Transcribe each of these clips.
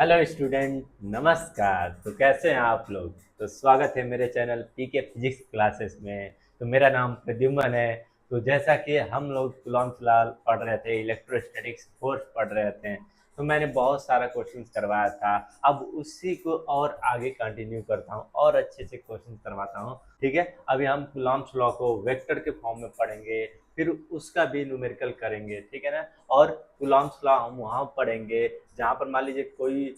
Hello student, नमस्कार। तो कैसे हैं आप लोग? तो स्वागत है मेरे चैनल पीके फिजिक्स क्लासेस में। तो मेरा नाम प्रद्युम्न है। तो जैसा कि हम लोग कूलॉम फिलहाल पढ़ रहे थे, इलेक्ट्रोस्टैटिक्स फोर्स पढ़ रहे थे, तो मैंने बहुत सारा क्वेश्चंस करवाया था। अब उसी को और आगे कंटिन्यू करता हूँ और अच्छे से क्वेश्चन करवाता हूँ। ठीक है, अभी हम कूलॉम्स लॉ को वेक्टर के फॉर्म में पढ़ेंगे, फिर उसका भी न्यूमेरिकल करेंगे। ठीक है ना। और कूलॉम्स लॉ हम वहाँ पढ़ेंगे जहाँ पर मान लीजिए कोई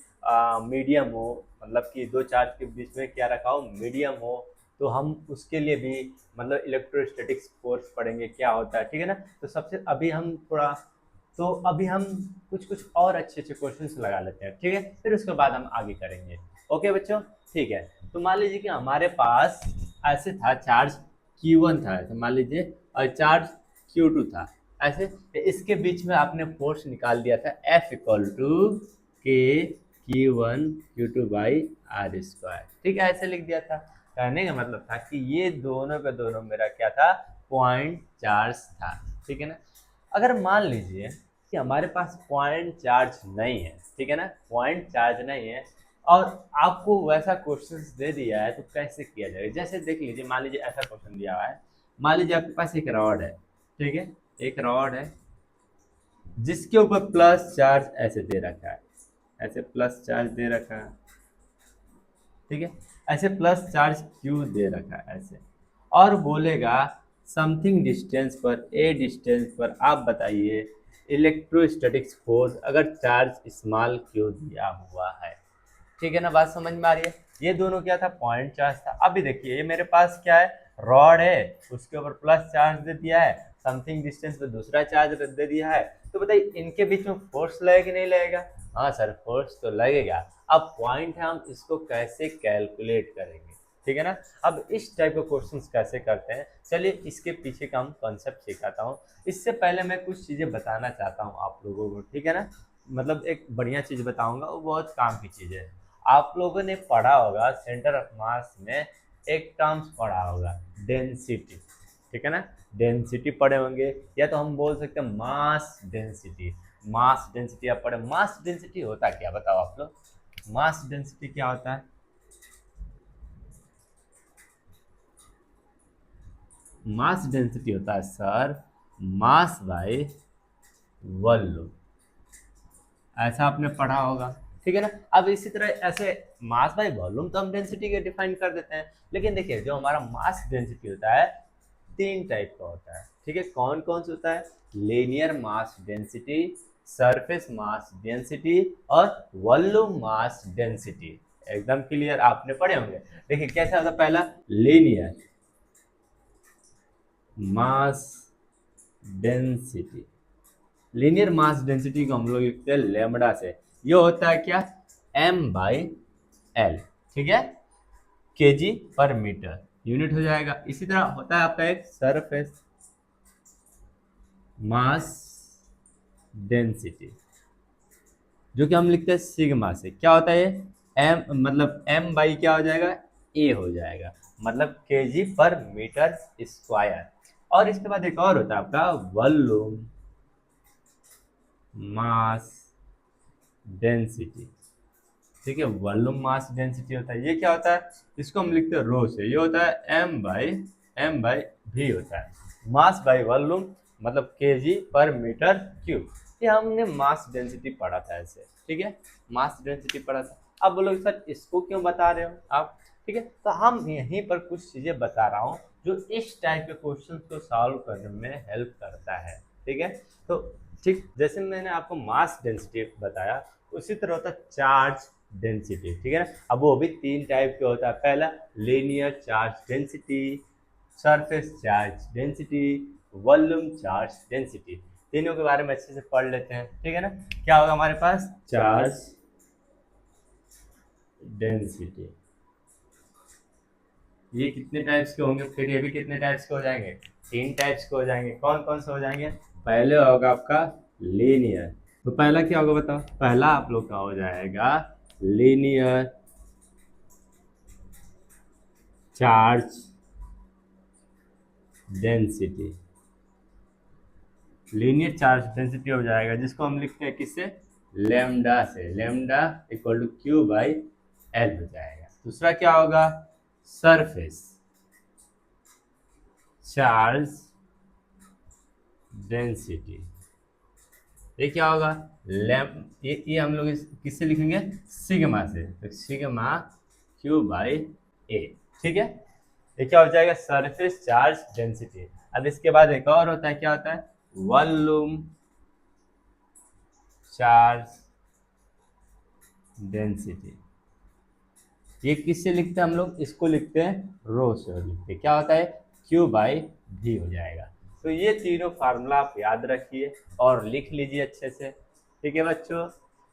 मीडियम हो, मतलब कि दो चार्ज के बीच में क्या रखा हो, मीडियम हो, तो हम उसके लिए भी मतलब इलेक्ट्रोस्टैटिक्स फोर्स पढ़ेंगे क्या होता है। ठीक है ना। तो सबसे अभी हम थोड़ा, तो अभी हम कुछ कुछ और अच्छे अच्छे क्वेश्चंस लगा लेते हैं। ठीक है, फिर उसके बाद हम आगे करेंगे। ओके बच्चों, ठीक है। तो मान लीजिए कि हमारे पास ऐसे था चार्ज Q1 था, ऐसे मान लीजिए, और चार्ज Q2 था ऐसे। इसके बीच में आपने फोर्स निकाल दिया था F इक्वल टू के Q1 Q2/r²। ठीक है, ऐसे लिख दिया था। कहने का मतलब था कि ये दोनों का दोनों मेरा क्या था, पॉइंट चार्ज था। ठीक है ना। अगर मान लीजिए कि हमारे पास पॉइंट चार्ज नहीं है, ठीक है ना, पॉइंट चार्ज नहीं है, और आपको वैसा क्वेश्चन दे दिया है, तो कैसे किया जाएगा? जैसे देख लीजिए, मान लीजिए ऐसा क्वेश्चन दिया हुआ है। मान लीजिए आपके पास एक रॉड है, ठीक है, एक रॉड है जिसके ऊपर प्लस चार्ज ऐसे दे रखा है, ऐसे प्लस चार्ज दे रखा है। ठीक है, ऐसे प्लस चार्ज क्यू दे रखा है ऐसे, और बोलेगा समथिंग डिस्टेंस पर, ए डिस्टेंस पर आप बताइए इलेक्ट्रोस्टैटिक्स फोर्स अगर चार्ज स्मॉल क्यू दिया हुआ है। ठीक है ना, बात समझ में आ रही है? ये दोनों क्या था, पॉइंट चार्ज था। अभी देखिए, ये मेरे पास क्या है, रॉड है, उसके ऊपर प्लस चार्ज दे दिया है, समथिंग डिस्टेंस पे दूसरा चार्ज दे दिया है। तो बताइए इनके बीच में फोर्स लगेगा कि नहीं लगेगा? हाँ सर, फोर्स तो लगेगा। अब पॉइंट है, हम इसको कैसे कैलकुलेट करेंगे? ठीक है ना। अब इस टाइप के क्वेश्चंस कैसे करते हैं, चलिए इसके पीछे का हम कॉन्सेप्ट सिखाता हूँ। इससे पहले मैं कुछ चीज़ें बताना चाहता हूँ आप लोगों को। ठीक है ना, मतलब एक बढ़िया चीज़ बताऊंगा, वो बहुत काम की चीज़ है। आप लोगों ने पढ़ा होगा सेंटर ऑफ मास में, एक टर्म्स पढ़ा होगा, डेंसिटी। ठीक है ना, डेंसिटी पढ़े होंगे, या तो हम बोल सकते हैं मास डेंसिटी। मास डेंसिटी आप पढ़े। मास डेंसिटी होता क्या, बताओ आप लोग? मास डेंसिटी क्या होता है? मास डेंसिटी होता है सर, मास बाय वॉल्यूम। ऐसा आपने पढ़ा होगा। ठीक है ना। अब इसी तरह ऐसे मास बाय वॉल्यूम तो हम डेंसिटी के डिफाइन कर देते हैं, लेकिन देखिए जो हमारा मास डेंसिटी होता है, तीन टाइप का होता है। ठीक है, कौन कौन सा होता है? Linear mass density, surface mass density, और वॉल्यूम मास डेंसिटी। एकदम क्लियर, आपने पढ़े होंगे। देखिए कैसा होता है, पहला linear mass density. Linear mass density को हम लोग लिखते हैं लेमड़ा से। ये होता है क्या, M/L। ठीक है, केजी पर मीटर यूनिट हो जाएगा। इसी तरह होता है आपका एक सरफेस मास डेंसिटी, जो कि हम लिखते हैं सिग्मा से। क्या होता है ये, एम मतलब एम बाई क्या हो जाएगा, ए हो जाएगा, मतलब केजी पर मीटर स्क्वायर। और इसके बाद एक और होता है आपका वॉल्यूम मास डेंसिटी। ठीक है, वॉल्यूम मास डेंसिटी होता है, ये क्या होता है, इसको हम लिखते हैं रो से। ये होता है एम बाई भी होता है, मास बाई वॉल्यूम, मतलब केजी पर मीटर क्यूब। ये हमने मास डेंसिटी पढ़ा था ऐसे। ठीक है, मास डेंसिटी पढ़ा था। अब बोलोगे सर इसको क्यों बता रहे हो आप? ठीक है, तो हम यहीं पर कुछ चीजें बता रहा हूँ जो इस टाइप के क्वेश्चन को सॉल्व करने में हेल्प करता है। ठीक है, तो ठीक जैसे मैंने आपको मास डेंसिटी बताया, उसी तरह होता है चार्ज डेंसिटी। ठीक है ना। अब वो भी तीन टाइप के होता है। पहला linear charge density, surface charge density, volume charge density. तीनों के बारे में अच्छे से पढ़ लेते हैं। ठीक है ना। क्या होगा हमारे पास, चार्ज डेंसिटी। ये कितने टाइप्स के होंगे, फिर ये भी कितने टाइप्स के हो जाएंगे, तीन टाइप्स के हो जाएंगे। कौन कौन से हो जाएंगे? पहले होगा आपका लीनियर। तो पहला क्या होगा बताओ, पहला आप लोग का हो जाएगा linear charge density. Linear charge density हो जाएगा, जिसको हम लिखते हैं किससे, लेमडा से, lambda equal to Q by L हो जाएगा। दूसरा क्या होगा, सरफेस चार्ज डेंसिटी, ये क्या होगा, लेम ये हम लोग किससे लिखेंगे, सिग्मा से, तो सिग्मा क्यू बाई ए, ठीक है। ये क्या हो जाएगा, सरफेस चार्ज डेंसिटी। अब इसके बाद एक और होता है, क्या होता है, वॉल्यूम चार्ज डेंसिटी। ये किससे लिखते हैं हम लोग, इसको लिखते हैं रो से, और लिखते हैं क्या होता है, क्यू बाई भी हो जाएगा। तो ये तीनों फार्मूला आप याद रखिए और लिख लीजिए अच्छे से, ठीक है बच्चों,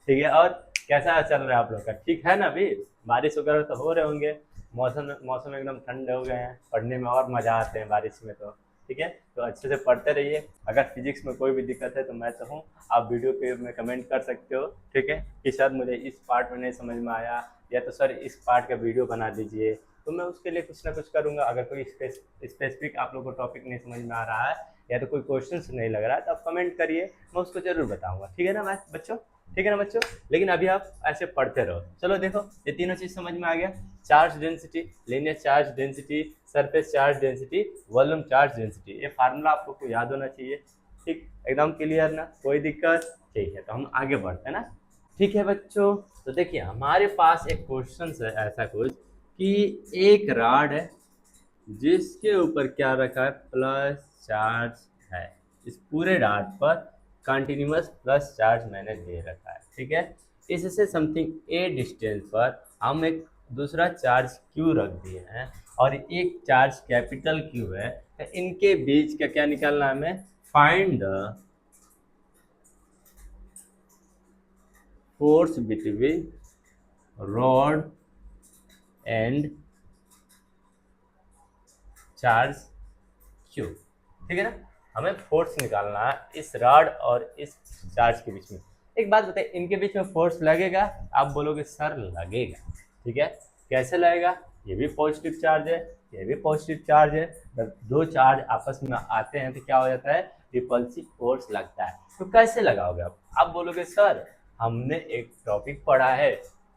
ठीक है। और कैसा चल रहा है आप लोग का, ठीक है ना, अभी बारिश वगैरह तो हो रहे होंगे, मौसम मौसम एकदम ठंडे हो गए हैं, पढ़ने में और मज़ा आते हैं बारिश में, तो ठीक है। तो अच्छे से पढ़ते रहिए। अगर फिजिक्स में कोई भी दिक्कत है तो मैं तो हूँ, आप वीडियो पे में कमेंट कर सकते हो, ठीक है, कि सर मुझे इस पार्ट में नहीं समझ में आया, या तो सर इस पार्ट का वीडियो बना दीजिए, तो मैं उसके लिए कुछ ना कुछ करूँगा। अगर कोई स्पेसिफिक आप लोग को टॉपिक नहीं समझ में आ रहा है, या तो कोई क्वेश्चन नहीं लग रहा है, तो आप कमेंट करिए, मैं उसको जरूर बताऊँगा, ठीक है ना बच्चों, ठीक है ना बच्चों। लेकिन अभी आप ऐसे पढ़ते रहो। चलो देखो, ये तीनों चीज़ समझ में आ गया, charge density, linear charge density, surface charge density, volume charge density, ये फार्मूला आप लोग को याद होना चाहिए, ठीक, एकदम क्लियर ना, कोई दिक्कत, ठीक है। तो हम आगे बढ़ते हैं ना, ठीक है बच्चों। तो देखिए हमारे पास एक क्वेश्चन है ऐसा कुछ कि एक रॉड है जिसके ऊपर क्या रखा है, प्लस चार्ज है, इस पूरे रॉड पर कंटिन्यूअस प्लस चार्ज मैंने दे रखा है, ठीक है। इससे समथिंग ए डिस्टेंस पर हम एक दूसरा चार्ज क्यू रख दिए हैं, और एक चार्ज कैपिटल क्यू है, तो इनके बीच का क्या निकालना है हमें, find the force between rod and charge Q, ठीक है ना। हमें फोर्स निकालना है इस रॉड और इस चार्ज के बीच में। एक बात बताइए, इनके बीच में फोर्स लगेगा, आप बोलोगे सर लगेगा, ठीक है, कैसे लगेगा, ये भी पॉजिटिव चार्ज है, ये भी पॉजिटिव चार्ज है, जब दो चार्ज आपस में आते हैं तो क्या हो जाता है, रिपल्सिव फोर्स लगता है। तो कैसे लगाओगे आप बोलोगे सर हमने एक टॉपिक पढ़ा है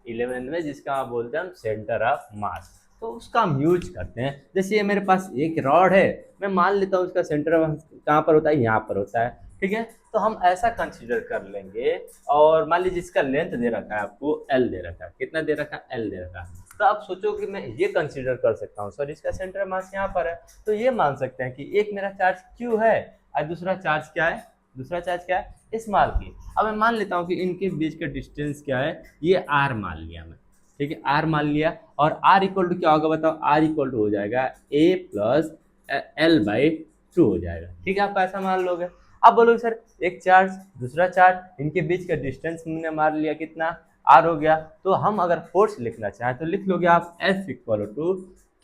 11th में जिसका आप बोलते हैं हम सेंटर ऑफ मास, तो उसका हम यूज करते हैं। जैसे ये मेरे पास एक रॉड है, मैं मान लेता हूँ उसका सेंटर कहाँ पर होता है, यहाँ पर होता है, ठीक है। तो हम ऐसा कंसीडर कर लेंगे, और मान लीजिए इसका लेंथ दे रखा है आपको, एल दे रखा है, कितना दे रखा है, एल दे रखा है। तो आप सोचो कि मैं ये कंसीडर कर सकता हूँ सर इसका सेंटर मास यहाँ पर है, तो ये मान सकते हैं कि एक मेरा चार्ज क्यू है और दूसरा चार्ज क्या है, दूसरा चार्ज क्या है, स्मॉल की। अब मैं मान लेता हूँ कि इनके बीच का डिस्टेंस क्या है, ये आर मान लिया मैं, ठीक है, आर मान लिया। और आर इक्वल टू क्या होगा बताओ, आर इक्वल टू हो जाएगा ए प्लस एल बाई टू हो जाएगा, ठीक है, आप ऐसा मान लोगे। अब बोलोगे सर एक चार्ज दूसरा चार्ज, इनके बीच का डिस्टेंस हमने मान लिया कितना, आर हो गया। तो हम अगर फोर्स लिखना चाहें तो लिख लोगे आप F equal to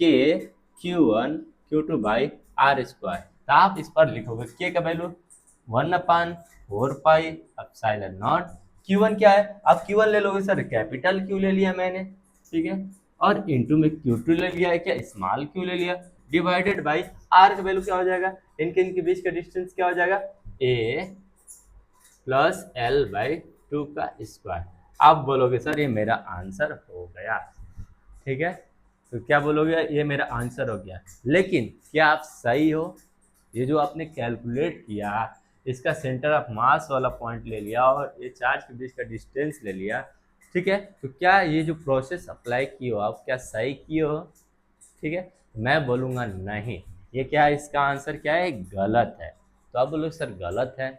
K Q one Q two by R square. तो आप इस पर लिखोगे के का value 1/4 pi epsilon not, Q1 क्या है, अब Q1 ले लोगे सर, कैपिटल Q ले लिया मैंने, ठीक है, और इनटू में Q2 ले लिया है, क्या स्मॉल Q ले लिया, डिवाइडेड बाई R का वैल्यू क्या हो जाएगा, इनके बीच का डिस्टेंस क्या हो जाएगा, A प्लस L बाई 2 का स्क्वायर। आप बोलोगे सर ये मेरा आंसर हो गया, ठीक है, तो क्या बोलोगे, ये मेरा आंसर हो गया। लेकिन क्या आप सही हो, ये जो आपने कैलकुलेट किया, इसका सेंटर ऑफ मास वाला पॉइंट ले लिया और ये चार्ज के बीच का डिस्टेंस ले लिया, ठीक है, तो क्या ये जो प्रोसेस अप्लाई की हो आप, क्या सही किए हो, ठीक है। मैं बोलूँगा नहीं, ये क्या है, इसका आंसर क्या है, गलत है। तो आप बोलोगे सर गलत है,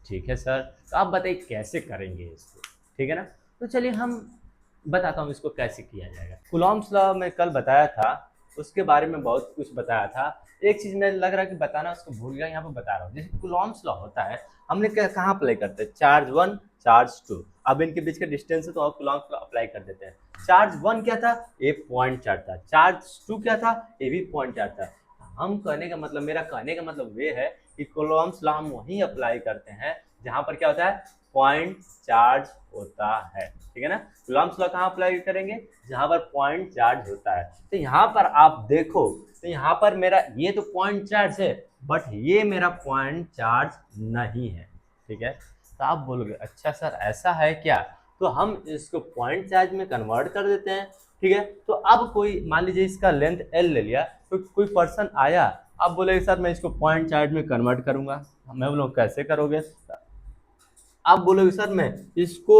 ठीक है सर, तो आप बताइए कैसे करेंगे इसको, ठीक है ना। तो चलिए हम बताता हूँ इसको कैसे किया जाएगा। कूलॉम्स लॉ में कल बताया था, उसके बारे में बहुत कुछ बताया था। एक चीज़ मैं लग रहा है कि बताना उसको भूल गया, यहाँ पे बता रहा हूँ। जैसे कूलॉम्स लॉ होता है, हमने कहाँ अप्लाई करते हैं, चार्ज 1 चार्ज 2, अब इनके बीच का डिस्टेंस है तो आप कूलॉम्स लॉ अप्लाई कर देते हैं। चार्ज 1 क्या था, ए पॉइंट चार्ज था, चार्ज 2 क्या था, ए भी पॉइंट चार्ज था। हम कहने का मतलब, मेरा कहने का मतलब ये है कि कूलॉम्स लॉ हम वहीं अप्लाई करते हैं जहाँ पर क्या होता है, पॉइंट चार्ज होता है, ठीक है ना। कूलॉम्स लॉ कहाँ अप्लाई करेंगे, जहाँ पर पॉइंट चार्ज होता है। तो यहाँ पर आप देखो, तो यहाँ पर मेरा ये तो पॉइंट चार्ज है, बट ये मेरा पॉइंट चार्ज नहीं है, ठीक है। तो आप बोलोगे अच्छा सर ऐसा है क्या, तो हम इसको पॉइंट चार्ज में कन्वर्ट कर देते हैं। ठीक है, तो अब कोई मान लीजिए इसका लेंथ एल ले लिया, तो कोई पर्सन आया, आप बोलेगे सर मैं इसको पॉइंट चार्ज में कन्वर्ट करूंगा। मैं बोलूँ कैसे करोगे, आप बोलोगे सर मैं इसको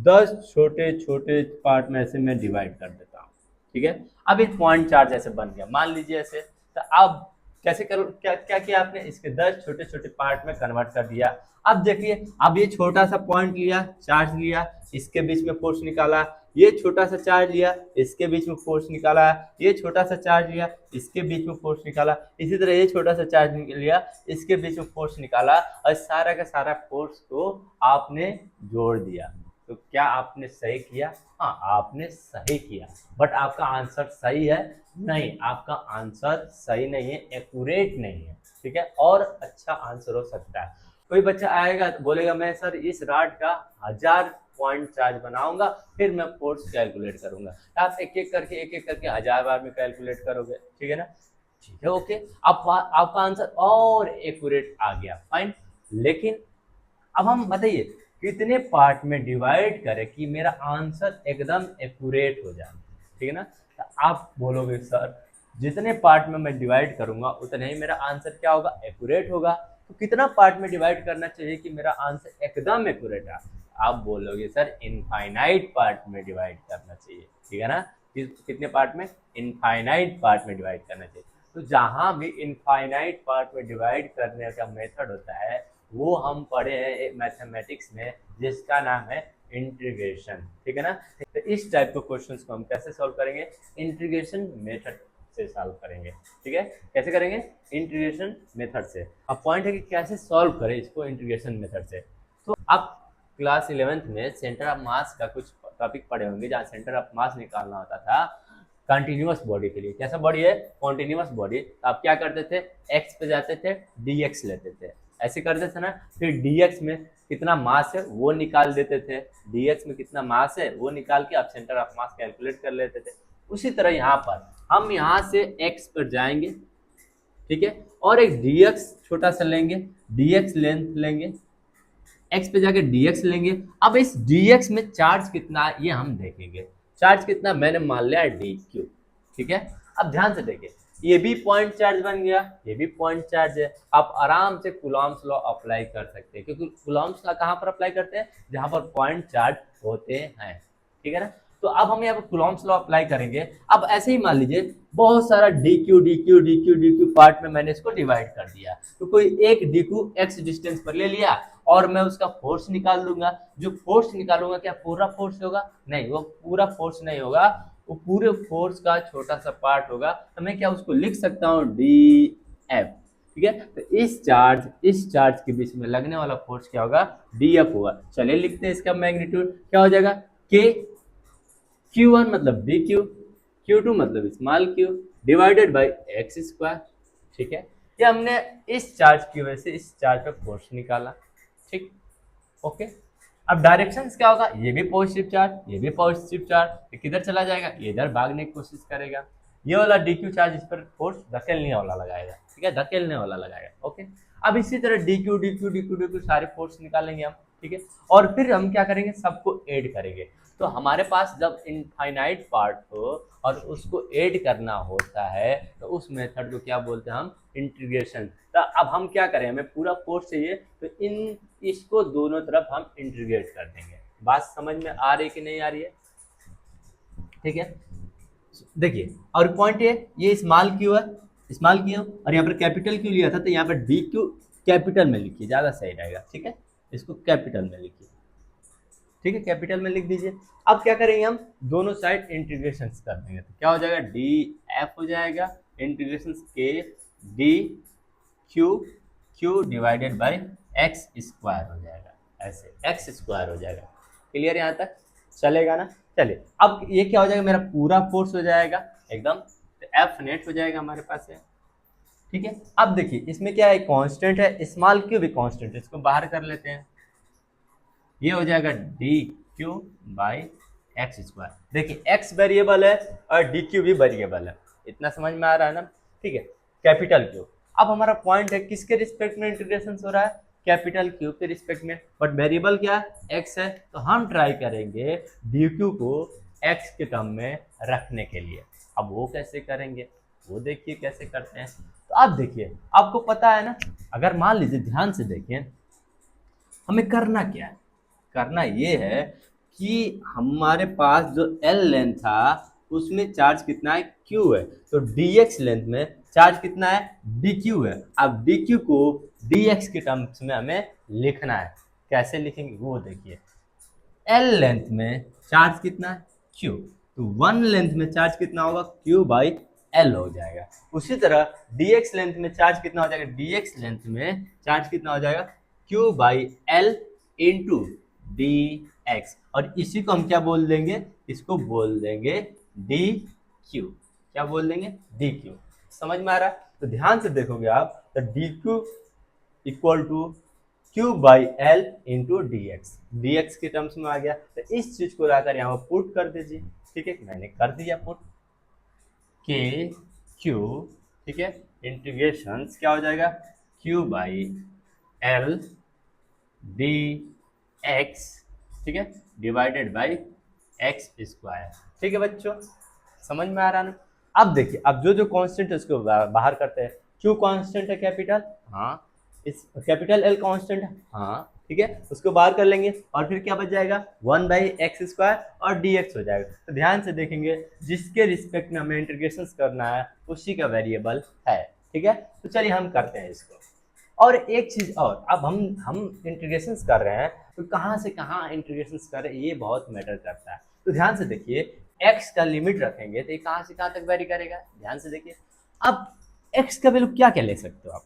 10 छोटे छोटे पार्ट में ऐसे मैं डिवाइड कर देता हूँ। ठीक है, अब एक पॉइंट चार्ज ऐसे बन गया, मान लीजिए ऐसे, तो आप कैसे करो, क्या क्या किया आपने, इसके 10 छोटे छोटे पार्ट में कन्वर्ट कर दिया। अब देखिए, अब ये छोटा सा पॉइंट लिया, चार्ज लिया, इसके बीच में फोर्स निकाला, ये छोटा सा चार्ज लिया, इसके बीच में फोर्स निकाला, ये छोटा सा चार्ज लिया, इसके बीच में फोर्स निकाला, इसी तरह ये छोटा सा चार्ज लिया, इसके बीच में फोर्स निकाला, और सारा का सारा फोर्स को आपने जोड़ दिया। तो क्या आपने सही किया? हाँ, आपने सही किया, बट आपका आंसर सही है? नहीं, आपका आंसर सही नहीं है, एक्यूरेट नहीं है। ठीक है, और अच्छा आंसर हो सकता है। कोई बच्चा आएगा बोलेगा मैं सर इस रॉड का 1000 पॉइंट चार्ज बनाऊंगा, फिर मैं फोर्स कैलकुलेट करूंगा। आप एक एक करके 1000 बार में कैलकुलेट करोगे। ठीक है ना, ठीक है, ओके, आपका आंसर और एक्यूरेट आ गया, फाइन। लेकिन अब हम बताइए कितने पार्ट में डिवाइड करें कि मेरा आंसर एकदम एक्यूरेट हो जाए। ठीक है ना, तो आप बोलोगे सर जितने पार्ट में मैं डिवाइड करूंगा उतने ही मेरा आंसर क्या होगा, एक्यूरेट होगा। तो कितना पार्ट में डिवाइड करना चाहिए कि मेरा आंसर एकदम एक्यूरेट आए? आप बोलोगे सर इनफाइनाइट पार्ट में डिवाइड करना चाहिए। ठीक है ना, कितने पार्ट में, इनफाइनाइट पार्ट में डिवाइड करना चाहिए। तो जहां भी इनफाइनाइट पार्ट में डिवाइड करने का मेथड होता है वो हम पढ़े हैं एक मैथमेटिक्स में, जिसका नाम है इंटीग्रेशन। ठीक है ना, तो इस टाइप के क्वेश्चंस को हम कैसे सॉल्व करेंगे, इंटीग्रेशन मेथड से सॉल्व करेंगे। ठीक है, कैसे करेंगे, इंटीग्रेशन मेथड से। अब पॉइंट है कि कैसे सॉल्व करें इसको इंटीग्रेशन मेथड से। तो आप क्लास 11th में सेंटर ऑफ मास का कुछ टॉपिक पढ़े होंगे, जहाँ सेंटर ऑफ मास निकालना होता था कंटिन्यूअस बॉडी के लिए। कैसा बॉडी है, कॉन्टिन्यूअस बॉडी, तो आप क्या करते थे, एक्स पे जाते थे, dx लेते थे, ऐसे करते थे ना, फिर dx में कितना मास है वो निकाल देते थे, dx में कितना मास है वो निकाल के आप सेंटर ऑफ मास कैलकुलेट कर लेते थे। उसी तरह यहाँ पर हम यहाँ से x पर जाएंगे, ठीक है, और एक dx छोटा सा लेंगे, dx लेंथ लेंगे, x पे जाके dx लेंगे। अब इस dx में चार्ज कितना है ये हम देखेंगे। चार्ज कितना, मैंने मान लिया dq। ठीक है, अब ध्यान से देखिए, ये भी पॉइंट चार्ज बन गया, ये भी पॉइंट चार्ज है। आप आराम से कूलॉम्स लॉ अप्लाई कर सकते हैं, क्योंकि कूलॉम्स का कहाँ पर अप्लाई करते हैं, जहां पर पॉइंट चार्ज होते हैं। ठीक है ना, तो अब हम यहाँ पर कूलॉम्स लॉ अप्लाई करेंगे। अब ऐसे ही मान लीजिए बहुत सारा dq पार्ट में मैंने इसको डिवाइड कर दिया, तो कोई एक dq x डिस्टेंस पर ले लिया और मैं उसका फोर्स निकाल लूंगा। जो फोर्स निकालूंगा क्या पूरा फोर्स होगा, नहीं, वो पूरा फोर्स नहीं होगा, वो पूरे फोर्स का छोटा सा पार्ट होगा। तो मैं क्या उसको लिख सकता हूँ df। ठीक है, तो इस चार्ज के बीच में लगने वाला फोर्स क्या होगा, df होगा। चलिए लिखते हैं इसका मैग्नीट्यूड, क्या हो जाएगा, k, q1 मतलब dq, q2 मतलब small q divided by X square. ठीक है, ये हमने इस चार्ज की वजह से इस चार्ज पे फोर्स निकाला। ठीक, ओके। अब डायरेक्शंस क्या होगा, ये भी पॉजिटिव चार्ज, ये भी पॉजिटिव चार्ज, ये किधर चला जाएगा, ये इधर भागने की कोशिश करेगा। ये वाला dq चार्ज इस पर फोर्स धकेलने वाला लगाएगा। ठीक है, धकेलने वाला लगाएगा। ओके, अब इसी तरह dq सारे फोर्स निकालेंगे हम। ठीक है, और फिर हम क्या करेंगे, सबको ऐड करेंगे। तो हमारे पास जब इनफाइनाइट पार्ट हो और उसको ऐड करना होता है तो उस मेथड को क्या बोलते हैं हम, इंटीग्रेशन। तो अब हम क्या करें, हमें पूरा फोर्स चाहिए, तो इसको दोनों तरफ हम इंटीग्रेट कर देंगे। बात समझ में आ रही कि नहीं आ रही है? ठीक है, देखिए, और पॉइंट ये स्मॉल क्यू है, स्मॉल क्यू, और यहाँ पर कैपिटल क्यू लिया था, तो यहाँ पर डी क्यू कैपिटल में लिखिए, ज़्यादा सही रहेगा। ठीक है, इसको कैपिटल में लिखिए। ठीक है, कैपिटल में लिख दीजिए। अब क्या करेंगे, हम दोनों साइड इंटीग्रेशन कर देंगे, तो क्या हो जाएगा, डी एफ हो जाएगा, इंटीग्रेशन के D Q divided by X square हो जाएगा, ऐसे एक्स स्क्वायर हो जाएगा। क्लियर यहाँ तक चलेगा ना? चलिए, अब ये क्या हो जाएगा, मेरा पूरा फोर्स हो जाएगा एकदम, तो एफ नेट हो जाएगा हमारे पास है। ठीक है, अब देखिए इसमें क्या है, कांस्टेंट है, स्मॉल क्यू भी कांस्टेंट है, इसको बाहर कर लेते हैं। ये हो जाएगा D Q by X square. देखिए एक्स वेरिएबल है और डी क्यू भी वेरिएबल है, इतना समझ में आ रहा है ना? ठीक है, कैपिटल क्यू। अब हमारा पॉइंट है किसके रिस्पेक्ट में इंटीग्रेशन हो रहा है, कैपिटल क्यू के रिस्पेक्ट में, बट वेरिएबल क्या एक्स है, तो हम ट्राई करेंगे डी क्यू को एक्स के टर्म में रखने के लिए। अब वो कैसे करेंगे, वो देखिए कैसे करते हैं। तो आप देखिए, आपको पता है ना, अगर मान लीजिए ध्यान से देखिए, हमें करना क्या है, करना ये है कि हमारे पास जो एल लेंथ था उसमें चार्ज कितना है, क्यू है, तो dx लेंथ में चार्ज कितना है, dq है। अब dq को dx के टर्म्स में हमें लिखना है, कैसे लिखेंगे वो देखिए। एल लेंथ में चार्ज कितना है, q, तो वन लेंथ में चार्ज कितना होगा, q बाई एल हो जाएगा। उसी तरह dx लेंथ में चार्ज कितना हो जाएगा, dx लेंथ में चार्ज कितना हो जाएगा, q by L into D x, और इसी को हम क्या बोल देंगे, इसको बोल देंगे डी क्यू। क्या बोल देंगे, डी क्यू। समझ में आ रहा है? तो ध्यान से देखोगे आप, तो D Q equal to Q by L into D X के टर्म्स में आ गया। तो इस चीज को लाकर यहाँ पर पुट कर दीजिए। ठीक है, मैंने कर दिया पुट, के क्यू, ठीक है, इंटीग्रेशन क्या हो जाएगा, Q by L D x, ठीक है, डिवाइडेड बाई एक्स स्क्वायर। ठीक है बच्चों, समझ में आ रहा ना? अब देखिए, अब जो जो कांस्टेंट है उसको बाहर करते हैं। क्यू कांस्टेंट है कैपिटल, हाँ, इस कैपिटल एल कांस्टेंट है, हाँ, ठीक है, उसको बाहर कर लेंगे और फिर क्या बच जाएगा, 1/x² और dx हो जाएगा। तो ध्यान से देखेंगे, जिसके रिस्पेक्ट में हमें इंटीग्रेशन करना है उसी का वेरिएबल है। ठीक है, तो चलिए हम करते हैं इसको। और एक चीज और, अब हम इंटीग्रेशन कर रहे हैं तो कहाँ से कहाँ इंटीग्रेशन कर रहे हैं ये बहुत मैटर करता है। तो ध्यान से देखिए, x का लिमिट रखेंगे तो ये कहाँ से कहाँ तक वेरी करेगा, ध्यान से देखिए। अब x का वैल्यू क्या क्या ले सकते हो आप,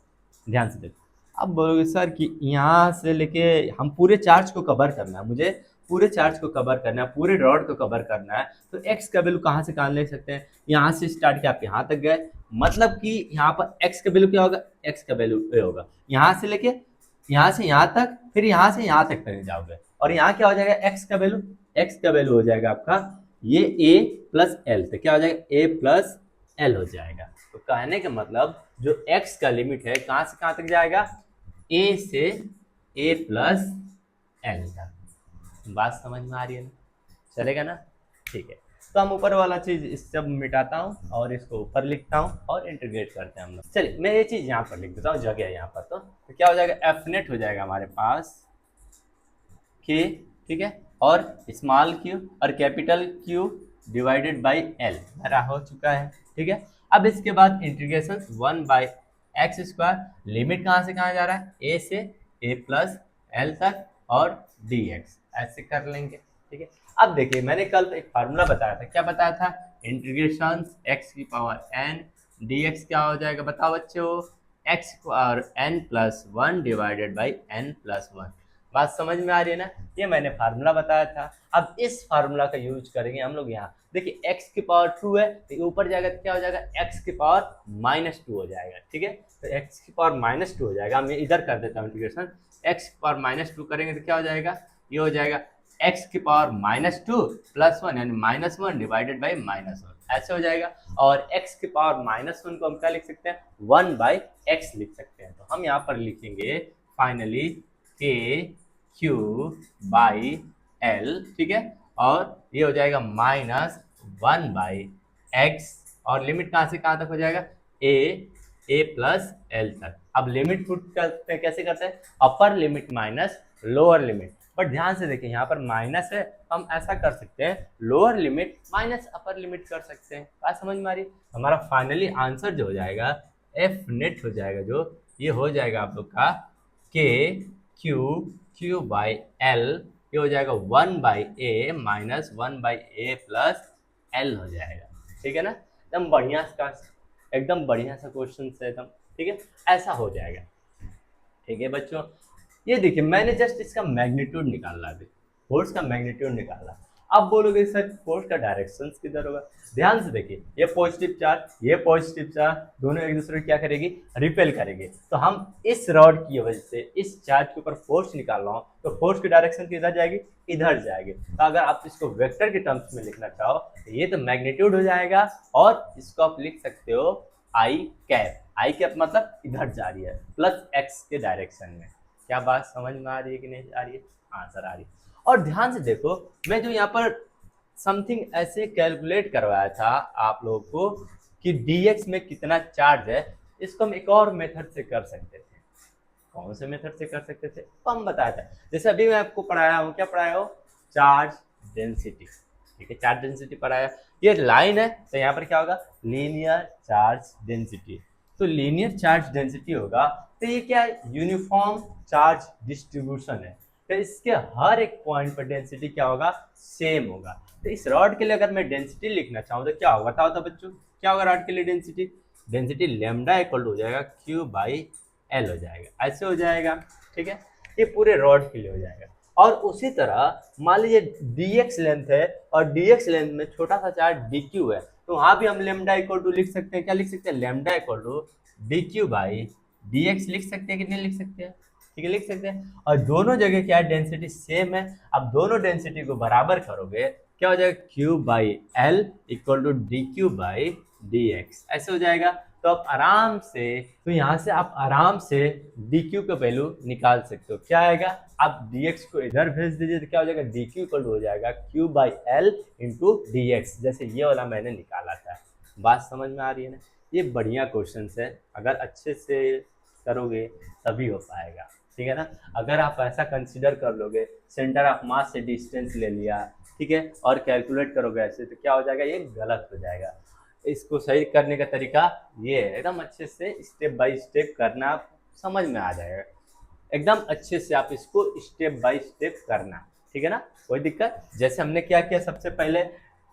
ध्यान से देखो। अब बोलोगे सर कि यहाँ से लेके हम पूरे चार्ज को कवर करना है, मुझे पूरे चार्ज को कवर करना है, पूरे रॉड को कवर करना है, तो x का वैल्यू कहाँ से कहाँ ले सकते हैं, यहाँ से स्टार्ट किया आप यहाँ तक गए, मतलब कि यहाँ पर x का वैल्यू क्या होगा, x का वैल्यू ये होगा, यहाँ से लेके यहाँ से यहाँ तक, फिर यहाँ से यहाँ तक चले जाओगे, और यहाँ क्या हो जाएगा, x का वैल्यू हो जाएगा आपका ये a प्लस एल, तो क्या हो जाएगा, a प्लस एल हो जाएगा। तो कहने का मतलब जो x का लिमिट है कहाँ से कहाँ तक जाएगा, a से a प्लस एल तक। बात समझ में आ रही है ना, चलेगा ना? ठीक है, तो हम ऊपर वाला चीज इस सब मिटाता हूँ और इसको ऊपर लिखता हूँ और इंटीग्रेट करते हैं हम लोग। चलिए मैं ये चीज यहाँ पर लिख देता हूँ, जगह यहाँ पर, तो क्या हो जाएगा, एफ नेट हो जाएगा हमारे पास के, ठीक है, और स्मॉल क्यू और capital Q divided by L भरा हो चुका है। ठीक है, अब इसके बाद इंटीग्रेशन 1/x², लिमिट कहाँ से कहाँ जा रहा है, a से a प्लस एल तक और dx, ऐसे कर लेंगे। ठीक है, अब देखिए मैंने कल एक फार्मूला बताया था, क्या बताया था, इंटीग्रेशन x की पावर n dx क्या हो जाएगा बताओ बच्चों, x और n+1 डिवाइडेड बाई n+1। बात समझ में आ रही है ना, ये मैंने फार्मूला बताया था। अब इस फार्मूला का यूज करेंगे हम लोग यहाँ, देखिए x की पावर 2 है तो ऊपर जाएगा तो क्या हो जाएगा, x की पावर -2 हो जाएगा। ठीक है, तो x की पावर -2 हो जाएगा, मैं इधर कर देता हूँ इंटीग्रेशन, x की पावर -2 करेंगे तो क्या हो जाएगा, ये हो जाएगा x की पावर -2 + 1 यानी -1 डिवाइडेड बाई -1, ऐसे हो जाएगा। और x की पावर -1 को हम क्या लिख सकते हैं, 1/x लिख सकते हैं। तो हम यहाँ पर लिखेंगे finally k q by L, ठीक है, और ये हो जाएगा -1/x, और लिमिट कहाँ से कहाँ तक हो जाएगा, a प्लस एल तक। अब लिमिट पुट करते हैं, कैसे करते हैं, अपर limit minus lower limit, but ध्यान से देखिए यहाँ पर माइनस है, हम ऐसा कर सकते हैं lower limit minus upper limit कर सकते हैं। बात समझ में आ रही, हमारा फाइनली आंसर जो हो जाएगा एफ नेट हो जाएगा, जो ये हो जाएगा आप लोग का के क्यू बाई एल, ये हो जाएगा 1/a minus 1/a plus L हो जाएगा। ठीक है ना, एकदम बढ़िया सा, एकदम बढ़िया सा क्वेश्चन है एकदम। ठीक है, ऐसा हो जाएगा। ठीक है बच्चों, ये देखिए मैंने जस्ट इसका मैग्नीट्यूड निकाला, अभी फोर्स का मैग्नीट्यूड निकाला। अब बोलोगे सर फोर्स का डायरेक्शन किधर होगा, ध्यान से देखिए, ये पॉजिटिव चार्ज ये पॉजिटिव चार्ज दोनों एक दूसरे को क्या करेगी, रिपेल करेंगे। तो हम इस रॉड की वजह से इस चार्ज के ऊपर फोर्स निकाल रहा हूँ, तो फोर्स की डायरेक्शन किधर जाएगी, इधर जाएगी। तो अगर आप इसको वेक्टर के टर्म्स में लिखना चाहो तो ये तो मैग्नीट्यूड हो जाएगा, और इसको आप लिख सकते हो आई कैप मतलब इधर जा रही है प्लस एक्स के डायरेक्शन में। क्या बात समझ में आ रही है कि नहीं आ रही है? हाँ सर आ रही है। और ध्यान से देखो, मैं जो यहाँ पर समथिंग ऐसे कैलकुलेट करवाया था आप लोगों को कि dx में कितना चार्ज है, इसको हम एक और मेथड से कर सकते थे। कौन से मेथड से कर सकते थे तो हम बताया था, जैसे अभी मैं आपको पढ़ाया हूँ, क्या पढ़ाया हो? Charge density. ठीक है, चार्ज डेंसिटी पढ़ाया। ये लाइन है तो यहाँ पर क्या होगा? Linear charge density. तो लीनियर चार्ज डेंसिटी होगा तो ये क्या है? यूनिफॉर्म चार्ज डिस्ट्रीब्यूशन है। तो इसके हर एक पॉइंट पर डेंसिटी क्या होगा? सेम होगा। तो इस रॉड के लिए अगर मैं डेंसिटी लिखना चाहूँ तो क्या होगा? बताओ तो बच्चों, क्या होगा रॉड के लिए डेंसिटी? डेंसिटी लेमडा इक्वल हो जाएगा क्यू बाई एल हो जाएगा, ऐसे हो जाएगा। ठीक है, ये पूरे रॉड के लिए हो जाएगा। और उसी तरह मान लीजिए dx लेंथ है और dx लेंथ में छोटा सा चार्ज dq है, तो वहां भी हम लेमडा इक्वल टू लिख सकते हैं। क्या लिख सकते हैं? Lambda equal to dq by dx लिख सकते हैं कि नहीं लिख सकते हैं? ठीक है, लिख सकते हैं। और दोनों जगह क्या है? डेंसिटी सेम है। अब दोनों डेंसिटी को बराबर करोगे, क्या हो जाएगा? q by L equal to D Q by D X, ऐसे हो जाएगा। तो आप आराम से, तो यहाँ से आप आराम से dq का वैल्यू निकाल सकते हो। क्या आएगा? आप dx को इधर भेज दीजिए तो क्या हो जाएगा? dq इक्वल हो जाएगा q by L into D x, जैसे ये वाला मैंने निकाला था। बात समझ में आ रही है ना? ये बढ़िया क्वेश्चन है, अगर अच्छे से करोगे तभी हो पाएगा। ठीक है ना? अगर आप ऐसा कंसिडर कर लोगे, सेंटर ऑफ मास से डिस्टेंस ले लिया, ठीक है, और कैलकुलेट करोगे ऐसे, तो क्या हो जाएगा? ये गलत हो जाएगा। इसको सही करने का तरीका ये है, एकदम अच्छे से स्टेप बाय स्टेप करना, समझ में आ जाएगा। एकदम अच्छे से आप इसको स्टेप बाय स्टेप करना। ठीक है ना? कोई दिक्कत? जैसे हमने क्या किया, सबसे पहले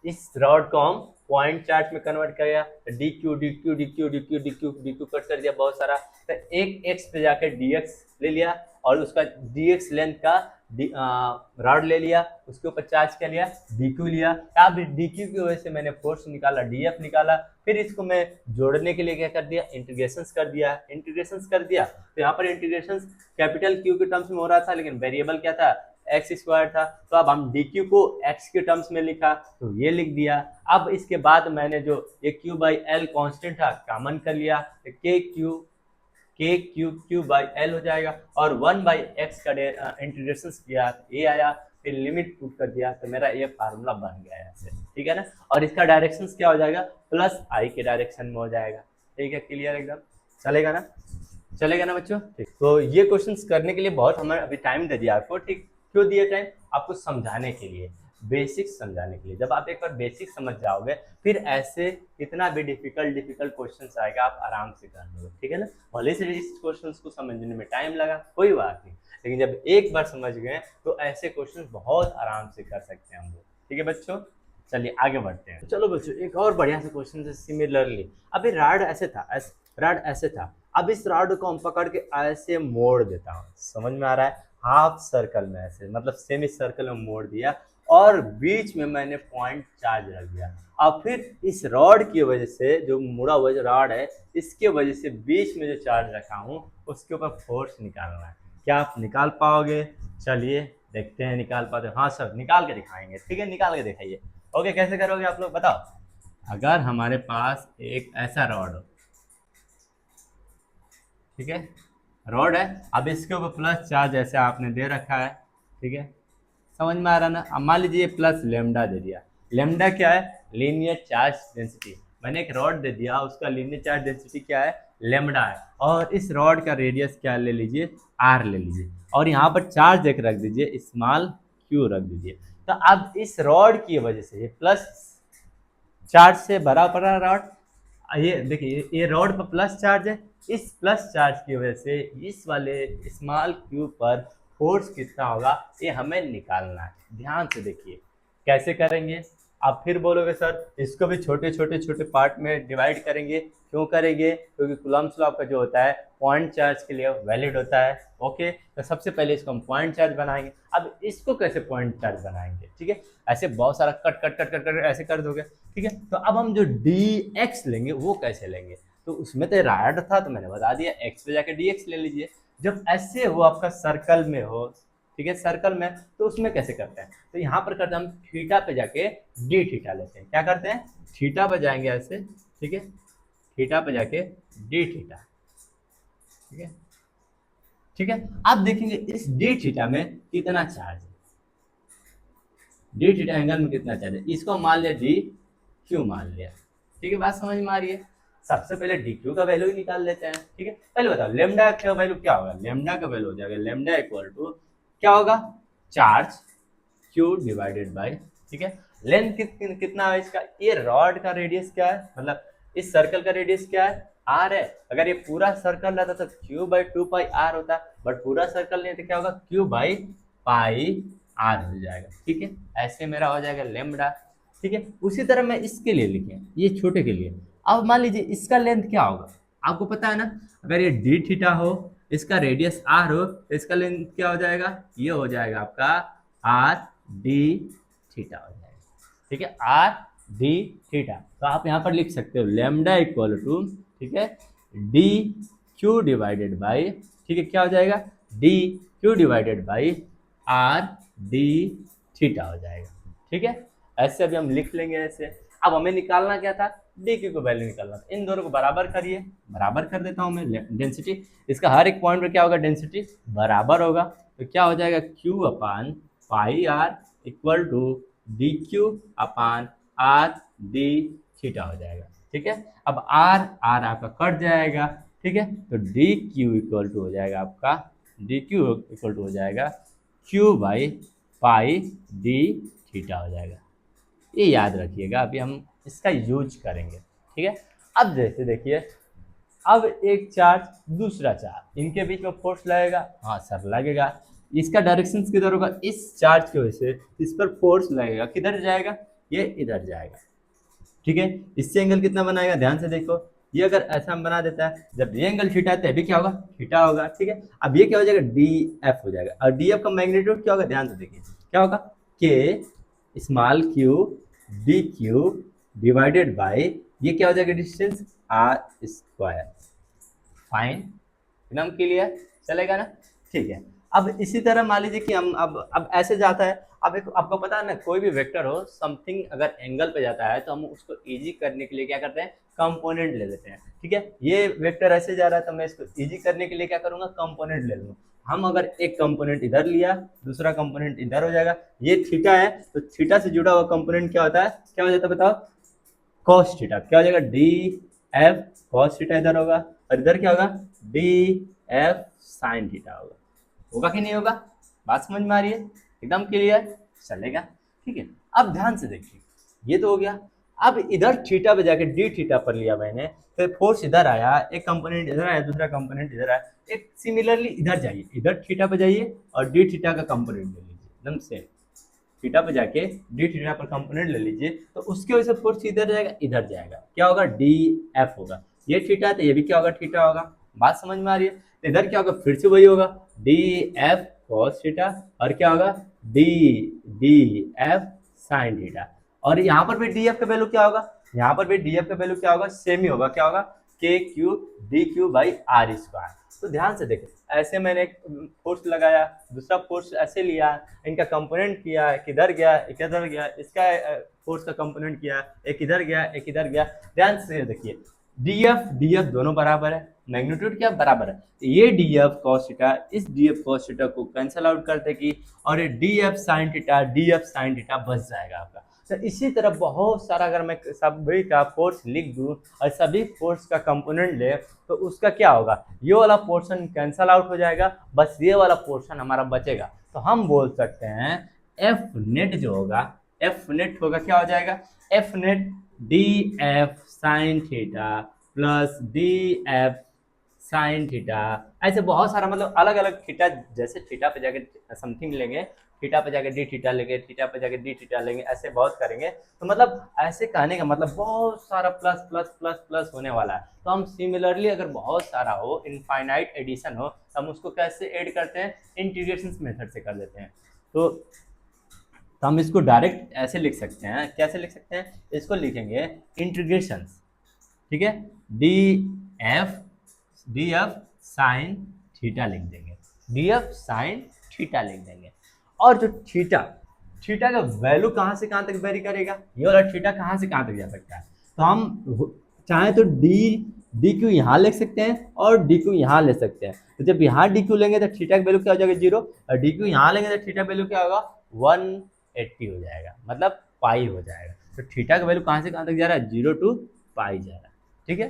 इस रॉड को हम पॉइंट चार्ट में कन्वर्ट कर दिया, D Q D Q D Q D Q D Q D Q cut कर दिया बहुत सारा। तो एक एक्स पे जाकर डी एक्स ले लिया और उसका डी एक्स लेंथ का रॉड ले लिया, उसके ऊपर चार्ज क्या लिया? डी क्यू लिया। अब डी क्यू की वजह से मैंने फोर्स निकाला, डी एफ निकाला। फिर इसको मैं जोड़ने के लिए क्या कर दिया? इंटीग्रेशंस कर दिया। इंटीग्रेशंस कर दिया तो यहाँ पर इंटीग्रेशंस कैपिटल क्यू के टर्म्स में हो रहा था, लेकिन वेरिएबल क्या था? एक्स स्क्वायर था। तो अब हम डी क्यू को एक्स के टर्म्स में लिखा, तो ये लिख दिया। अब इसके बाद मैंने जो ये क्यू बाई एल कॉन्स्टेंट था कॉमन कर लिया, तो के क्यू क्यू बाई एल हो जाएगा। और 1 बाई एक्स का इंटीग्रेशन किया, ये आया। फिर लिमिट पुट कर दिया तो मेरा ये फार्मूला बन गया ऐसे। ठीक है ना? और इसका डायरेक्शन क्या हो जाएगा? प्लस आई के डायरेक्शन में हो जाएगा। ठीक है, क्लियर एकदम? चलेगा ना? चलेगा ना बच्चों? ठीक, तो ये क्वेश्चंस करने के लिए बहुत हमें अभी टाइम दे दिया आपको। ठीक, क्यों दिया टाइम? आपको समझाने के लिए, बेसिक समझाने के लिए। जब आप एक बार बेसिक समझ जाओगे, फिर ऐसे कितना भी डिफिकल्ट क्वेश्चंस आएगा आप आराम से कर लोगे। ठीक है ना? भले से इस क्वेश्चंस को समझने में टाइम लगा, कोई बात नहीं, लेकिन जब एक बार समझ गए तो ऐसे क्वेश्चन बहुत आराम से कर सकते हैं हम लोग। ठीक है बच्चों? चलिए आगे बढ़ते हैं। तो चलो बच्चों, एक और बढ़िया सा क्वेश्चन है सिमिलरली। अभी रॉड ऐसे था, रॉड ऐसे था। अब इस रॉड को हम पकड़ के ऐसे मोड़ देता हूँ, समझ में आ रहा है? हाफ सर्कल में ऐसे, मतलब सेमी सर्कल में मोड़ दिया और बीच में मैंने पॉइंट चार्ज रख दिया। अब फिर इस रॉड की वजह से, जो मुड़ा हुआ रॉड है, इसके वजह से बीच में जो चार्ज रखा हूँ उसके ऊपर फोर्स निकालना है। क्या आप निकाल पाओगे? चलिए देखते हैं निकाल पाते। हाँ सर, निकाल के दिखाएंगे। ठीक है, निकाल के दिखाइए। ओके, कैसे करोगे आप लोग बताओ? अगर हमारे पास एक ऐसा रॉड हो, ठीक है, रॉड है, अब इसके ऊपर प्लस चार्ज ऐसे आपने दे रखा है। ठीक है, समझ में आ रहा ना? अब मान लीजिए प्लस लेमडा दे दिया। लेमडा क्या है? Linear charge density. मैंने एक रॉड दे दिया, उसका लीनियर चार्ज डेंसिटी क्या है? लेमडा है। और इस रॉड का रेडियस क्या ले लीजिए? आर ले लीजिए। और यहाँ पर चार्ज एक रख दीजिए, स्मॉल क्यू रख दीजिए। तो अब इस रॉड की वजह से, ये प्लस चार्ज से भरा पड़ा रॉड, ये देखिए ये रॉड पर प्लस चार्ज है। इस प्लस चार्ज की वजह से इस वाले स्मॉल क्यूब पर फोर्स कितना होगा, ये हमें निकालना है। ध्यान से देखिए कैसे करेंगे। आप फिर बोलोगे सर इसको भी छोटे छोटे छोटे पार्ट में डिवाइड करेंगे। क्यों करेंगे? क्योंकि कूलम्ब्स लॉ आपका जो होता है पॉइंट चार्ज के लिए वैलिड होता है। ओके, तो सबसे पहले इसको हम पॉइंट चार्ज बनाएंगे। अब इसको कैसे पॉइंट चार्ज बनाएंगे? ठीक है, ऐसे बहुत सारा cut cut cut cut cut ऐसे कर दोगे। ठीक है, तो अब हम जो डी एक्स लेंगे वो कैसे लेंगे? तो उसमें तो राइट था, तो मैंने बता दिया, एक्स पे जाके डी एक्स ले लीजिए। जब ऐसे हो आपका सर्कल में हो, ठीक है, सर्कल में, तो उसमें कैसे करते हैं? तो यहाँ पर करते हैं हम थीटा पे जाके डी थीटा लेते हैं। क्या करते हैं? थीटा पे जाएंगे ऐसे, ठीक है, थीटा पे जाके डी थीटा। ठीक है, ठीक है, आप देखेंगे इस डी थीटा में कितना चार्ज है, डी थीटा एंगल में कितना चार्ज है, इसको मान लिया डी क्यू मान लिया। ठीक है, बात समझ में आ रही है। सबसे पहले डी क्यू का वैल्यू ही निकाल लेते हैं। ठीक है, पहले बताओ लेमडा का वैल्यू क्या होगा, लेमडा का वैल्यू हो जाएगा लेमडा इक्वल टू क्या होगा, चार्ज क्यू डिवाइडेड बाय, ठीक है, लेंथ कितना है इसका, ये रॉड का रेडियस क्या है, मतलब इस सर्कल का रेडियस क्या है, आर है। अगर ये पूरा सर्कल रहता तो क्यू बाई 2 पाई आर होता, बट पूरा सर्कल नहीं तो क्या होगा, क्यू बाई पाई आर हो जाएगा। ठीक है, ऐसे मेरा हो जाएगा लेमडा। ठीक है, उसी तरह मैं इसके लिए लिखे, ये छोटे के लिए। अब मान लीजिए इसका लेंथ क्या होगा, आपको पता है ना, अगर ये डी थीटा हो, इसका रेडियस आर हो, तो इसका लेंथ क्या हो जाएगा, ये हो जाएगा आपका आर डी थीटा हो जाएगा। ठीक है, आर डी थीटा, तो आप यहाँ पर लिख सकते हो लेमडा इक्वल टू, ठीक है, डी क्यू डिवाइडेड बाई, ठीक है, क्या हो जाएगा, D Q divided by are D theta हो जाएगा। ठीक है, ऐसे अभी हम लिख लेंगे ऐसे। अब हमें निकालना क्या था, डी क्यू को वैल्यू निकालना था। इन दोनों को बराबर करिए, बराबर कर देता हूँ मैं, डेंसिटी इसका हर एक पॉइंट पर क्या होगा, डेंसिटी बराबर होगा, तो क्या हो जाएगा, Q upon pi R equal to D Q upon R D theta हो जाएगा। ठीक है, अब आर आर आपका कट जाएगा। ठीक है, तो डी क्यू इक्वल टू हो जाएगा आपका, डी क्यू इक्वल टू हो जाएगा Q by pi D theta हो जाएगा। ये याद रखिएगा, अभी हम इसका यूज करेंगे। ठीक है, अब जैसे देखिए, अब एक चार्ज दूसरा चार्ज, इनके बीच में फोर्स लगेगा, हाँ सर लगेगा। इसका डायरेक्शन किधर होगा, इस चार्ज की वजह से इस पर फोर्स लगेगा, किधर जाएगा, ये इधर जाएगा। ठीक है, इससे एंगल कितना बनाएगा, ध्यान से देखो, ये अगर ऐसा हम बना देता है, जब ये एंगल थीटा है तभी क्या होगा, थीटा होगा। ठीक है, अब ये क्या हो जाएगा, डी एफ हो जाएगा, और डी एफ का मैग्नीट्यूड क्या होगा, ध्यान से देखिए, क्या होगा, के small Q D Q divided by, ये क्या हो जाएगा, डिस्टेंस आर स्क्वायर। फाइन, एकदम क्लियर, चलेगा ना। ठीक है, अब इसी तरह मान लीजिए कि हम अब ऐसे जाता है। अब एक आपको पता है ना, कोई भी वेक्टर हो, समथिंग अगर एंगल पे जाता है तो हम उसको इजी करने के लिए क्या करते हैं, कंपोनेंट ले लेते हैं। ठीक है, ये वेक्टर ऐसे जा रहा है तो मैं इसको इजी करने के लिए क्या करूंगा, कंपोनेंट ले लूंगा। हम अगर एक कंपोनेंट इधर लिया, दूसरा कंपोनेंट इधर हो जाएगा, ये थीटा है तो थीटा से जुड़ा हुआ कंपोनेंट क्या होता है, क्या हो जाता है बताओ, कॉस थीटा। क्या हो जाएगा, डी एफ कॉस थीटा इधर होगा, और इधर क्या होगा, डी एफ साइन थीटा होगा। होगा कि नहीं होगा, बात समझ में आ रही है, एकदम क्लियर, चलेगा। ठीक है, अब ध्यान से देखिए, ये तो हो गया। अब इधर थीटा पे जाके डी थीटा पर लिया मैंने, तो फोर्स इधर आया, एक कंपोनेंट इधर आया, दूसरा कंपोनेंट इधर आया। एक सिमिलरली इधर जाइए, इधर थीटा पे जाइए और डी थीटा का कंपोनेंट ले लीजिए, एकदम सेम थीटा पे जाके डी थीटा पर कंपोनेंट ले लीजिए, तो उसकी वजह से फोर्स इधर जाएगा, इधर जाएगा, क्या होगा, डी एफ होगा। ये थीटा तो ये भी क्या होगा, थीटा होगा। बात समझ में आ रही है, तो इधर क्या होगा, फिर से वही होगा, डी एफ कॉस थीटा, और क्या होगा, D D F sine theta. और यहाँ पर भी डी एफ का वैल्यू क्या होगा, यहाँ पर भी डी एफ का वैल्यू क्या होगा, सेम ही होगा, क्या होगा, K Q D Q by R square. तो ध्यान से देखो, ऐसे मैंने एक फोर्स लगाया, दूसरा फोर्स ऐसे लिया, इनका कंपोनेंट किया, किधर गया, एक इधर गया, इसका फोर्स का कंपोनेंट किया, एक इधर गया, एक इधर गया। ध्यान से देखिए, डी एफ दोनों बराबर है, मैग्नीट्यूड क्या बराबर है, ये डी एफ कॉस थीटा इस डी एफ कॉस थीटा को कैंसिल आउट करते कि, और ये डी एफ साइन थीटा बच जाएगा आपका। तो इसी तरह बहुत सारा, अगर मैं सभी का फोर्स लिख दूं और सभी फोर्स का कंपोनेंट ले, तो उसका क्या होगा, ये वाला पोर्शन कैंसल आउट हो जाएगा, बस ये वाला पोर्शन हमारा बचेगा। तो हम बोल सकते हैं एफ नेट जो होगा, एफ नेट होगा, क्या हो जाएगा, F net D F sine theta plus D F sine theta. ऐसे बहुत सारा, मतलब अलग अलग थीटा, जैसे थीटा पे जाके समथिंग लेंगे, थीटा पे जाके डी थीटा लेंगे, थीटा पे जाके डी थीटा लेंगे, ऐसे बहुत करेंगे। तो मतलब ऐसे कहने का मतलब बहुत सारा प्लस प्लस प्लस प्लस होने वाला है। तो हम सिमिलरली अगर बहुत सारा हो, इनफाइनाइट एडिशन हो, तो हम उसको कैसे ऐड करते हैं, इंटीग्रेशन मेथड से कर देते हैं। तो हम इसको डायरेक्ट ऐसे लिख सकते हैं, कैसे लिख सकते हैं, इसको लिखेंगे इंटीग्रेशन, ठीक है, डी एफ साइन थीटा लिख देंगे, डी एफ साइन थीटा लिख देंगे। और जो थीटा का वैल्यू कहाँ से कहाँ तक वेरी करेगा, ये वाला थीटा कहाँ से कहाँ तक जा सकता है, तो हम चाहे तो डी डी क्यू यहाँ ले सकते हैं और डी क्यू यहाँ ले सकते हैं। तो जब यहाँ डी क्यू लेंगे तो थीटा का वैल्यू क्या हो जाएगा 0, और डी क्यू यहाँ लेंगे तो थीटा वैल्यू क्या होगा 180 हो जाएगा, मतलब पाई हो जाएगा। तो थीटा का वैल्यू कहाँ से कहाँ तक जा रहा है, 0 to पाई जा रहा है। ठीक है,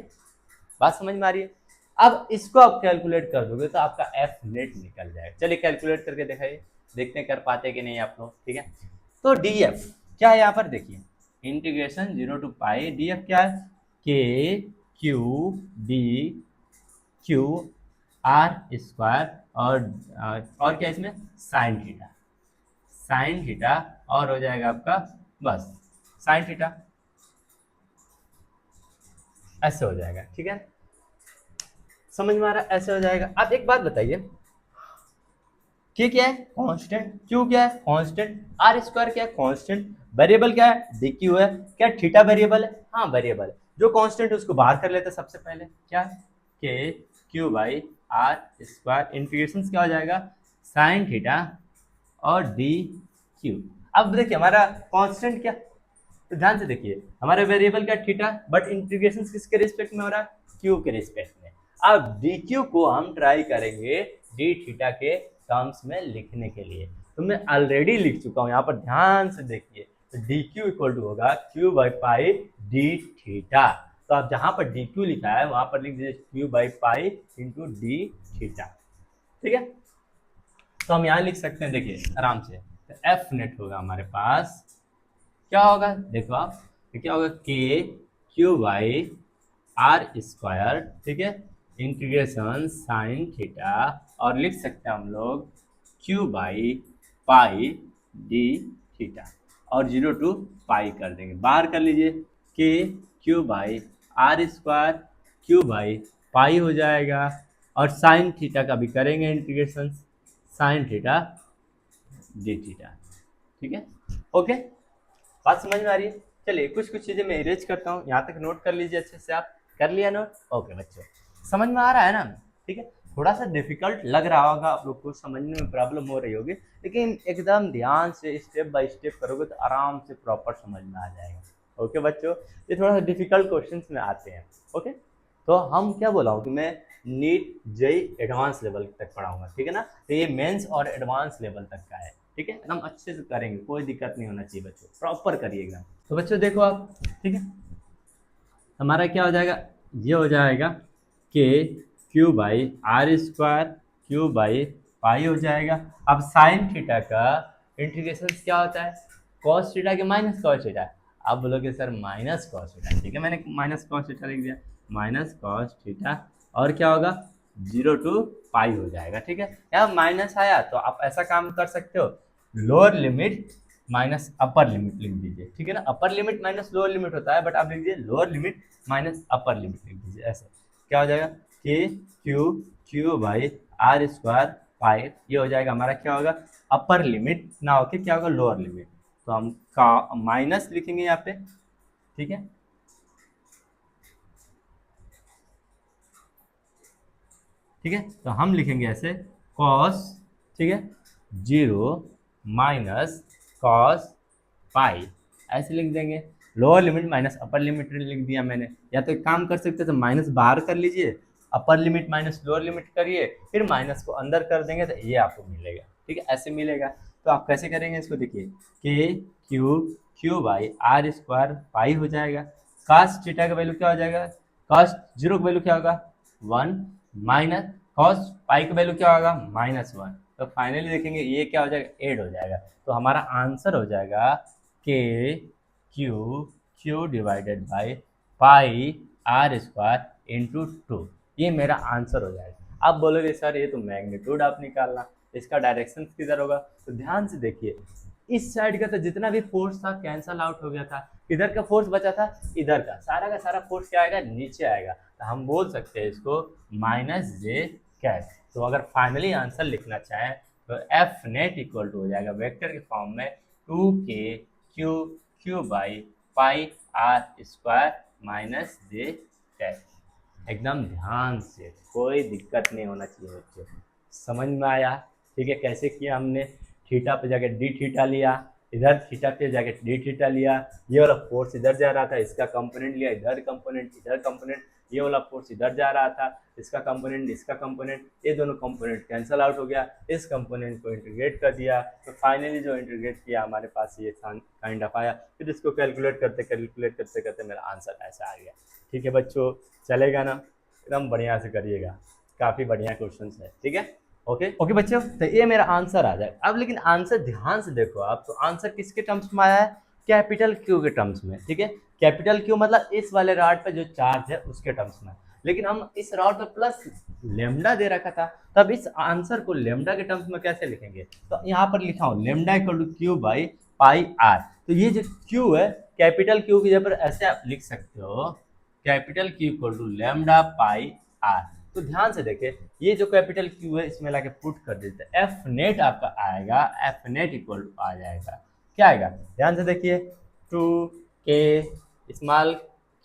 बात समझ में आ रही है। अब इसको आप कैलकुलेट कर दोगे तो आपका एफ नेट निकल जाएगा। चलिए कैलकुलेट करके दिखाइए, देखते हैं कर पाते कि नहीं आप लोग। ठीक है, तो डी एफ क्या है यहाँ पर देखिए, integration 0 to pi, D F क्या है, के Q D Q R square और क्या इसमें साइन थीटा, साइन थीटा और हो जाएगा आपका बस साइन थीटा, ऐसे हो जाएगा। ठीक है, समझ में आ रहा है, ऐसे हो जाएगा। अब एक बात बताइए, के क्या है कांस्टेंट, क्यू क्या है कांस्टेंट, आर स्क्वायर क्या है कांस्टेंट, वेरिएबल क्या है डी क्यू है, क्या थीटा वेरिएबल है, हाँ वेरिएबल है। जो कांस्टेंट उसको बाहर कर लेते हैं सबसे पहले, क्या K Q by R square, integration क्या हो जाएगा साइन थीटा और डी क्यू। अब देखिए हमारा कांस्टेंट क्या, तो ध्यान से देखिए हमारा वेरिएबल क्या थीटा, बट इंटीग्रेशन किसके रिस्पेक्ट में हो रहा है, क्यू के रिस्पेक्ट में। अब डी क्यू को हम ट्राई करेंगे डी थीटा के टर्म्स में लिखने के लिए, तो मैं ऑलरेडी लिख चुका हूं यहाँ पर, ध्यान से देखिए। तो डी क्यू इक्वल टू होगा Q by pi D theta. तो आप जहां पर डी क्यू लिखा है वहां पर लिख दीजिए Q by pi into D theta. ठीक है, तो हम यहाँ लिख सकते हैं, देखिए आराम से, तो एफ नेट होगा हमारे पास, क्या होगा देखो आप, तो क्या होगा K Q by R square, ठीक है, इंटीग्रेशन साइन थीटा, और लिख सकते हैं हम लोग Q by pi D theta, और 0 to पाई कर देंगे, बाहर कर लीजिए K Q by R square Q by pi हो जाएगा, और साइन थीटा का भी करेंगे integration sine theta D theta. ठीक है, ओके, बात समझ में आ रही है। चलिए कुछ कुछ चीज़ें मैं इरेज करता हूँ, यहाँ तक नोट कर लीजिए अच्छे से, आप कर लिया नोट, ओके बच्चों, समझ में आ रहा है ना। ठीक है, थोड़ा सा डिफिकल्ट लग रहा होगा आप लोग को, समझने में प्रॉब्लम हो रही होगी, लेकिन एकदम ध्यान से स्टेप बाय स्टेप करोगे तो आराम से प्रॉपर समझ में आ जाएगा। ओके बच्चों, ये थोड़ा सा डिफिकल्ट क्वेश्चन में आते हैं। ओके, तो हम क्या बोला हूँ कि मैं नीट जेई एडवांस लेवल तक पढ़ाऊंगा, ठीक है ना, तो ये मेंस और एडवांस लेवल तक का है। ठीक है, एकदम अच्छे से करेंगे, कोई दिक्कत नहीं होना चाहिए बच्चों, प्रॉपर करिएगा। तो बच्चों देखो आप, ठीक है, हमारा क्या हो जाएगा, ये हो जाएगा K Q by R square Q by pi हो जाएगा। अब साइन थीटा का इंटीग्रेशन क्या होता है, कॉस थीटा के माइनस कॉस थीटा। आप बोलोगे सर माइनस कॉस थीटा, ठीक है, मैंने माइनस कॉस थीटा लिख दिया, माइनस कॉस थीटा, और क्या होगा 0 to पाई हो जाएगा। ठीक है, यहाँ माइनस आया तो आप ऐसा काम कर सकते हो, lower limit minus upper limit लिख दीजिए। ठीक है ना, upper limit minus lower limit होता है, बट आप लिख दीजिए lower limit minus upper limit लिख दीजिए, ऐसे क्या हो जाएगा K Q Q by R square pi, ये हो जाएगा हमारा क्या होगा अपर लिमिट ना होके क्या होगा लोअर लिमिट, तो हम का माइनस लिखेंगे यहाँ पे। ठीक है, ठीक है, तो हम लिखेंगे ऐसे कॉस, ठीक है, 0 माइनस कॉस पाई, ऐसे लिख देंगे, lower limit minus upper limit लिख दिया मैंने। या तो एक काम कर सकते तो माइनस बाहर कर लीजिए, अपर लिमिट माइनस लोअर लिमिट करिए, फिर माइनस को अंदर कर देंगे तो ये आपको मिलेगा। ठीक है, ऐसे मिलेगा। तो आप कैसे करेंगे इसको, देखिए K Q Q by R square pi हो जाएगा, कॉस थीटा का वैल्यू क्या हो जाएगा, कॉस 0 का वैल्यू क्या होगा 1, माइनस कॉस पाई का वैल्यू क्या होगा -1। तो फाइनली देखेंगे ये क्या हो जाएगा ऐड हो जाएगा, तो हमारा आंसर हो जाएगा K Q Q divided by pi R square into 2, ये मेरा आंसर हो जाएगा। आप बोलोगे सर ये तो मैग्नीट्यूड आप निकालना, इसका डायरेक्शन किधर होगा, तो ध्यान से देखिए इस साइड का तो जितना भी फोर्स था कैंसल आउट हो गया था, इधर का फोर्स बचा था, इधर का सारा फोर्स क्या आएगा नीचे आएगा, तो हम बोल सकते हैं इसको -j कैश। तो अगर फाइनली आंसर लिखना चाहें तो एफ नेट इक्वल टू हो जाएगा वेक्टर के फॉर्म में 2k Q Q by pi R square -j कैश। एकदम ध्यान से, कोई दिक्कत नहीं होना चाहिए बच्चों, समझ में आया। ठीक है, कैसे किया हमने, थीटा पे जाके डी थीटा लिया, इधर थीटा पे जाके डी थीटा लिया, ये वाला फोर्स इधर जा रहा था, इसका कंपोनेंट लिया, इधर कंपोनेंट इधर कंपोनेंट, ये वाला फोर्स इधर जा रहा था, इसका कंपोनेंट इसका कंपोनेंट, ये दोनों कंपोनेंट कैंसल आउट हो गया, इस कंपोनेंट को इंटीग्रेट कर दिया, तो फाइनली जो इंटीग्रेट किया हमारे पास ये काइंड ऑफ आया। फिर इसको कैलकुलेट करते करते मेरा आंसर ऐसा आ गया। ठीक है बच्चों, चलेगा ना? एकदम बढ़िया से करिएगा, काफ़ी बढ़िया क्वेश्चन है। ठीक है, ओके बच्चों, तो ये मेरा आंसर आ जाए। अब लेकिन आंसर ध्यान से देखो आप, तो आंसर किसके टर्म्स में आया है? कैपिटल क्यू के टर्म्स में। ठीक है, कैपिटल क्यू मतलब इस वाले रॉड पे जो चार्ज है उसके टर्म्स में, लेकिन हम इस रॉड पे प्लस लेमडा दे रखा था, तब इस आंसर को लेमडा के टर्म्स में कैसे लिखेंगे? तो यहाँ पर लिखा हूँ lambda equal to Q by pi R. तो ये जो क्यू है, कैपिटल क्यू की जगह पर ऐसे आप लिख सकते हो, capital Q equal to lambda pi R. तो ध्यान से देखें, ये जो कैपिटल क्यू है इसमें लाके पुट कर देते हैं, एफ नेट आपका आएगा, एफ नेट इक्वल टू आ जाएगा, क्या आएगा? ध्यान से देखिए, 2k small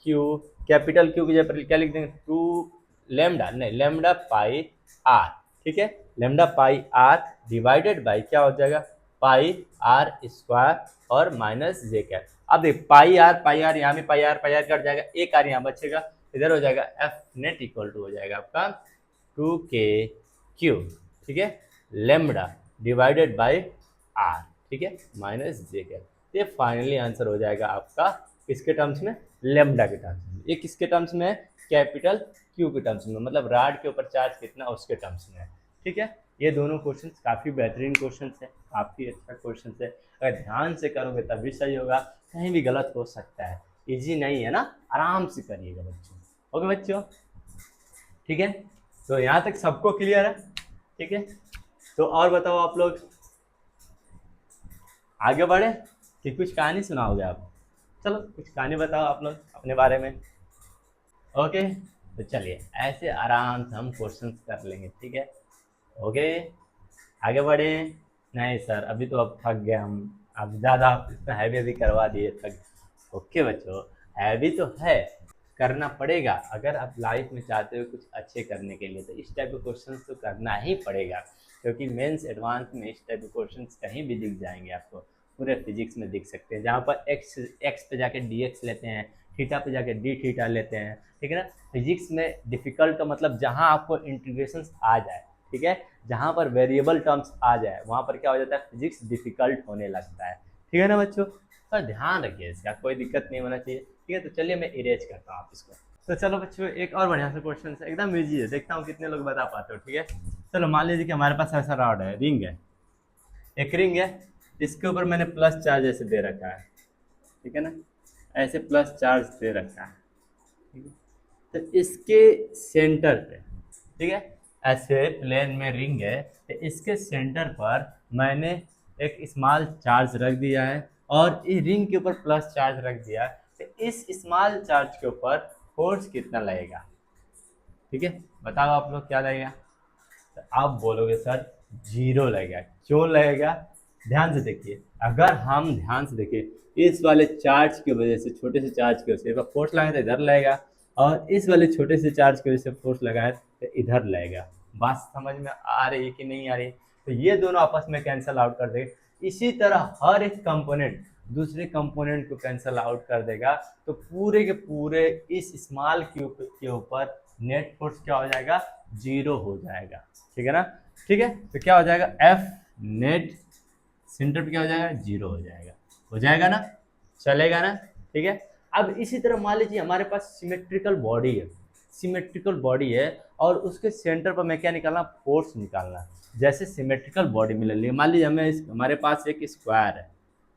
Q, capital Q की जगह पर क्या लिख देंगे? 2 लेमडा, नहीं लेमडा पाई आर। ठीक है, lambda pi R divided by क्या हो जाएगा? पाई आर स्क्वायर और माइनस जे कैप। अब देख पाई आर यहाँ में पाई आर कट जाएगा, एक आर यहाँ बचेगा, इधर हो जाएगा एफ नेट इक्वल टू हो जाएगा आपका 2k क्यू। ठीक है, लेमडा डिवाइडेड बाई आर, ठीक है, माइनस जे कैप। ये फाइनली आंसर हो जाएगा आपका किसके टर्म्स में? लेमडा के टर्म्स में। ये किसके टर्म्स में है? कैपिटल क्यू के टर्म्स में, मतलब रॉड के ऊपर चार्ज कितना उसके टर्म्स में है। ठीक है, ये दोनों क्वेश्चंस काफ़ी बेहतरीन क्वेश्चंस है, काफ़ी अच्छा क्वेश्चन है। अगर ध्यान से करोगे तभी सही होगा, कहीं भी गलत हो सकता है, इजी नहीं है ना, आराम से करिएगा बच्चों। ओके बच्चों, ठीक है, तो यहाँ तक सबको क्लियर है? ठीक है, तो और बताओ आप लोग, आगे बढ़े कि कुछ कहानी सुनाओगे आप? चलो कुछ कहानी बताओ आप लोग अपने बारे में। ओके, तो चलिए ऐसे आराम से हम क्वेश्चंस कर लेंगे। ठीक है, ओके, आगे बढ़े। नहीं सर अभी तो अब थक गए हम, अब ज़्यादा इसमें हैवी करवा दिए, थक। ओके बच्चों, हैवी तो है, करना पड़ेगा। अगर आप लाइफ में चाहते हो कुछ अच्छे करने के लिए तो इस टाइप के क्वेश्चंस तो करना ही पड़ेगा, क्योंकि मेंस एडवांस में इस टाइप के क्वेश्चंस कहीं भी दिख जाएंगे आपको, पूरे फिजिक्स में दिख सकते हैं, जहाँ पर एक्स पे जाके डी एक्स लेते हैं, थीटा पे जाके डी थीटा लेते हैं। ठीक है ना, फिजिक्स में डिफ़िकल्ट का मतलब जहाँ आपको इंटीग्रेशंस आ जाए, ठीक है, जहाँ पर वेरिएबल टर्म्स आ जाए वहाँ पर क्या हो जाता है? फिजिक्स डिफ़िकल्ट होने लगता है। ठीक है ना बच्चों, पर ध्यान रखिए इसका, कोई दिक्कत नहीं होना चाहिए। ठीक है, तो चलिए मैं इरेज करता हूँ आप इसको। तो चलो बच्चों, एक और बढ़िया सा क्वेश्चन है, एकदम इजी है, देखता हूँ कितने लोग बता पाते हो। ठीक है, चलो मान लीजिए कि हमारे पास ऐसा रॉड है, रिंग है, एक रिंग है, इसके ऊपर मैंने प्लस चार्ज ऐसे दे रखा है। ठीक है ना, ऐसे प्लस चार्ज दे रखा है। ठीक है, तो इसके सेंटर पे, ठीक है, ऐसे प्लेन में रिंग है, तो इसके सेंटर पर मैंने एक स्मॉल चार्ज रख दिया है और इस रिंग के ऊपर प्लस चार्ज रख दिया है। तो इस स्मॉल चार्ज के ऊपर फोर्स कितना लगेगा? ठीक है, बताओ आप लोग क्या लगेगा? तो आप बोलोगे सर 0 लगेगा। क्यों लगेगा? ध्यान से देखिए, अगर हम ध्यान से देखिए, इस वाले चार्ज की वजह से, छोटे से चार्ज की वजह से फोर्स लगाए तो इधर लगेगा, और इस वाले छोटे से चार्ज की वजह से फोर्स लगाए तो इधर लगेगा। बात समझ में आ रही है कि नहीं आ रही? तो ये दोनों आपस में कैंसिल आउट कर देगा। इसी तरह हर एक कंपोनेंट दूसरे कंपोनेंट को कैंसिल आउट कर देगा, तो पूरे के पूरे इस स्मॉल क्यूब के ऊपर नेट फोर्स क्या हो जाएगा? 0 हो जाएगा। ठीक है ना? ठीक है, तो क्या हो जाएगा? एफ नेट सेंटर पे क्या हो जाएगा? 0 हो जाएगा। हो जाएगा ना? चलेगा ना? ठीक है, अब इसी तरह मान लीजिए हमारे पास सिमेट्रिकल बॉडी है, सिमेट्रिकल बॉडी है, और उसके सेंटर पर मैं क्या निकालना? फोर्स निकालना। जैसे सिमेट्रिकल बॉडी मिल रही है, मान लीजिए हमारे पास एक स्क्वायर है,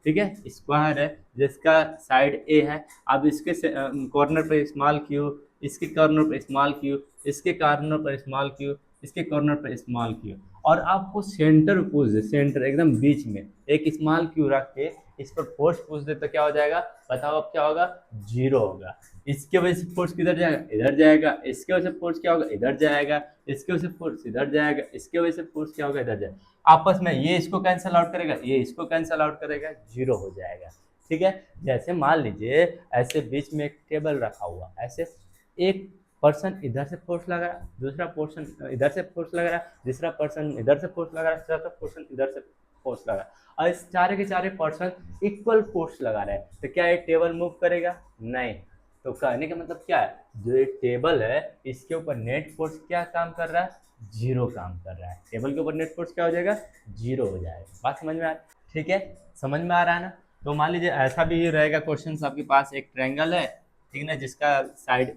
ठीक है, स्क्वायर है जिसका साइड ए है। अब इसके कॉर्नर पर स्मॉल क्यू, इसके कॉर्नर पर स्मॉल क्यू, इसके कॉर्नर पर स्मॉल क्यू, इसके कॉर्नर पर स्मॉल क्यू, और आपको सेंटर पूछ दे, सेंटर एकदम बीच में एक स्मॉल क्यू रख के इस पर फोर्स पूछ दे, तो क्या हो जाएगा? बताओ अब क्या होगा? 0 होगा। इसके वजह से फोर्स किधर जाएगा? इधर जाएगा। इसके वजह से फोर्स क्या होगा? इधर जाएगा। इसके वजह से फोर्स इधर जाएगा। इसके वजह से फोर्स क्या होगा? इधर जाएगा। आपस में ये इसको कैंसिल आउट करेगा, ये इसको कैंसिल आउट करेगा, 0 हो जाएगा। ठीक है, जैसे मान लीजिए ऐसे बीच में एक टेबल रखा हुआ, ऐसे एक पर्सन इधर से फोर्स लगा रहा है, दूसरा पर्सन इधर से फोर्स लगा रहा है, तीसरा पर्सन इधर से फोर्स लगा रहा है, चौथा पर्सन इधर से फोर्स लगा रहा है, और इस चारे के चारे पर्सन इक्वल फोर्स लगा रहे हैं, तो क्या ये टेबल मूव करेगा? नहीं। तो कहने का मतलब क्या है, जो ये टेबल है इसके ऊपर नेट फोर्स क्या काम कर रहा है, जीरो काम कर रहा है। टेबल के ऊपर नेट फोर्स क्या हो जाएगा, जीरो हो जाएगा। बात समझ में आ रहा है, ठीक है, समझ में आ रहा है ना। तो मान लीजिए ऐसा भी रहेगा क्वेश्चन, आपके पास एक ट्रायंगल है, ठीक है ना, जिसका साइड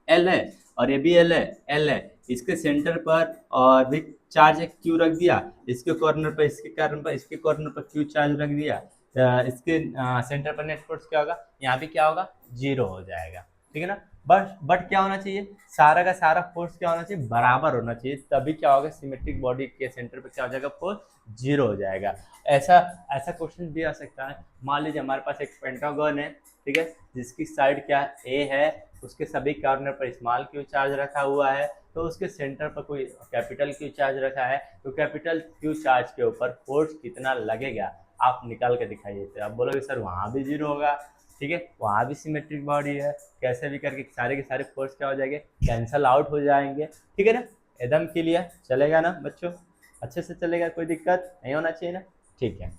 एल है और ये भी एल है, इसके सेंटर पर और भी चार्ज एक क्यू रख दिया, इसके कॉर्नर पर इसके कारण पर इसके कॉर्नर पर क्यू चार्ज रख दिया, इसके सेंटर पर नेट फोर्स क्या होगा, यहाँ भी क्या होगा, जीरो हो जाएगा, ठीक है ना। बट क्या होना चाहिए, सारा का सारा फोर्स क्या होना चाहिए, बराबर होना चाहिए, तभी क्या होगा, सिमेट्रिक बॉडी के सेंटर पर क्या हो जाएगा, फोर्स जीरो हो जाएगा। ऐसा ऐसा क्वेश्चन भी आ सकता है, मान लीजिए हमारे पास एक पेंटागन है, ठीक है, जिसकी साइड क्या ए है, उसके सभी कॉर्नर पर स्मॉल क्यू चार्ज रखा हुआ है, तो उसके सेंटर पर कोई कैपिटल क्यू चार्ज रखा है, तो कैपिटल क्यू चार्ज के ऊपर फोर्स कितना लगेगा, आप निकाल के दिखाइए। तो आप बोलोगे सर वहाँ भी जीरो होगा, ठीक है, वहाँ भी सिमेट्रिक बॉडी है, कैसे भी करके सारे के सारे फोर्स क्या हो जाएंगे, कैंसल आउट हो जाएंगे, ठीक है ना, एकदम क्लियर चलेगा ना बच्चों, अच्छे से चलेगा, कोई दिक्कत नहीं होना चाहिए ना, ठीक है।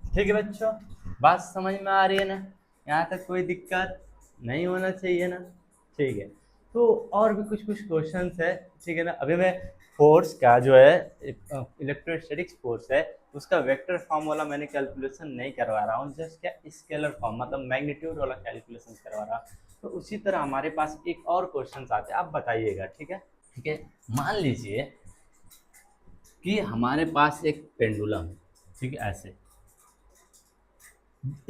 ठीक है बच्चों, बात समझ में आ रही है ना, यहाँ तक कोई दिक्कत नहीं होना चाहिए ना, ठीक है। तो और भी कुछ कुछ क्वेश्चंस है, ठीक है ना। अभी मैं फोर्स का जो है इलेक्ट्रोस्टैटिक्स फोर्स है उसका वेक्टर फॉर्म वाला मैंने कैलकुलेशन नहीं करवा रहा हूँ, जस्ट क्या स्केलर फॉर्म मतलब मैग्नीट्यूड वाला कैलकुलेशन करवा रहा हूँ। तो उसी तरह हमारे पास एक और क्वेश्चन आते हैं, आप बताइएगा, ठीक है, ठीक है। मान लीजिए कि हमारे पास एक पेंडुलम है, ठीक है, ऐसे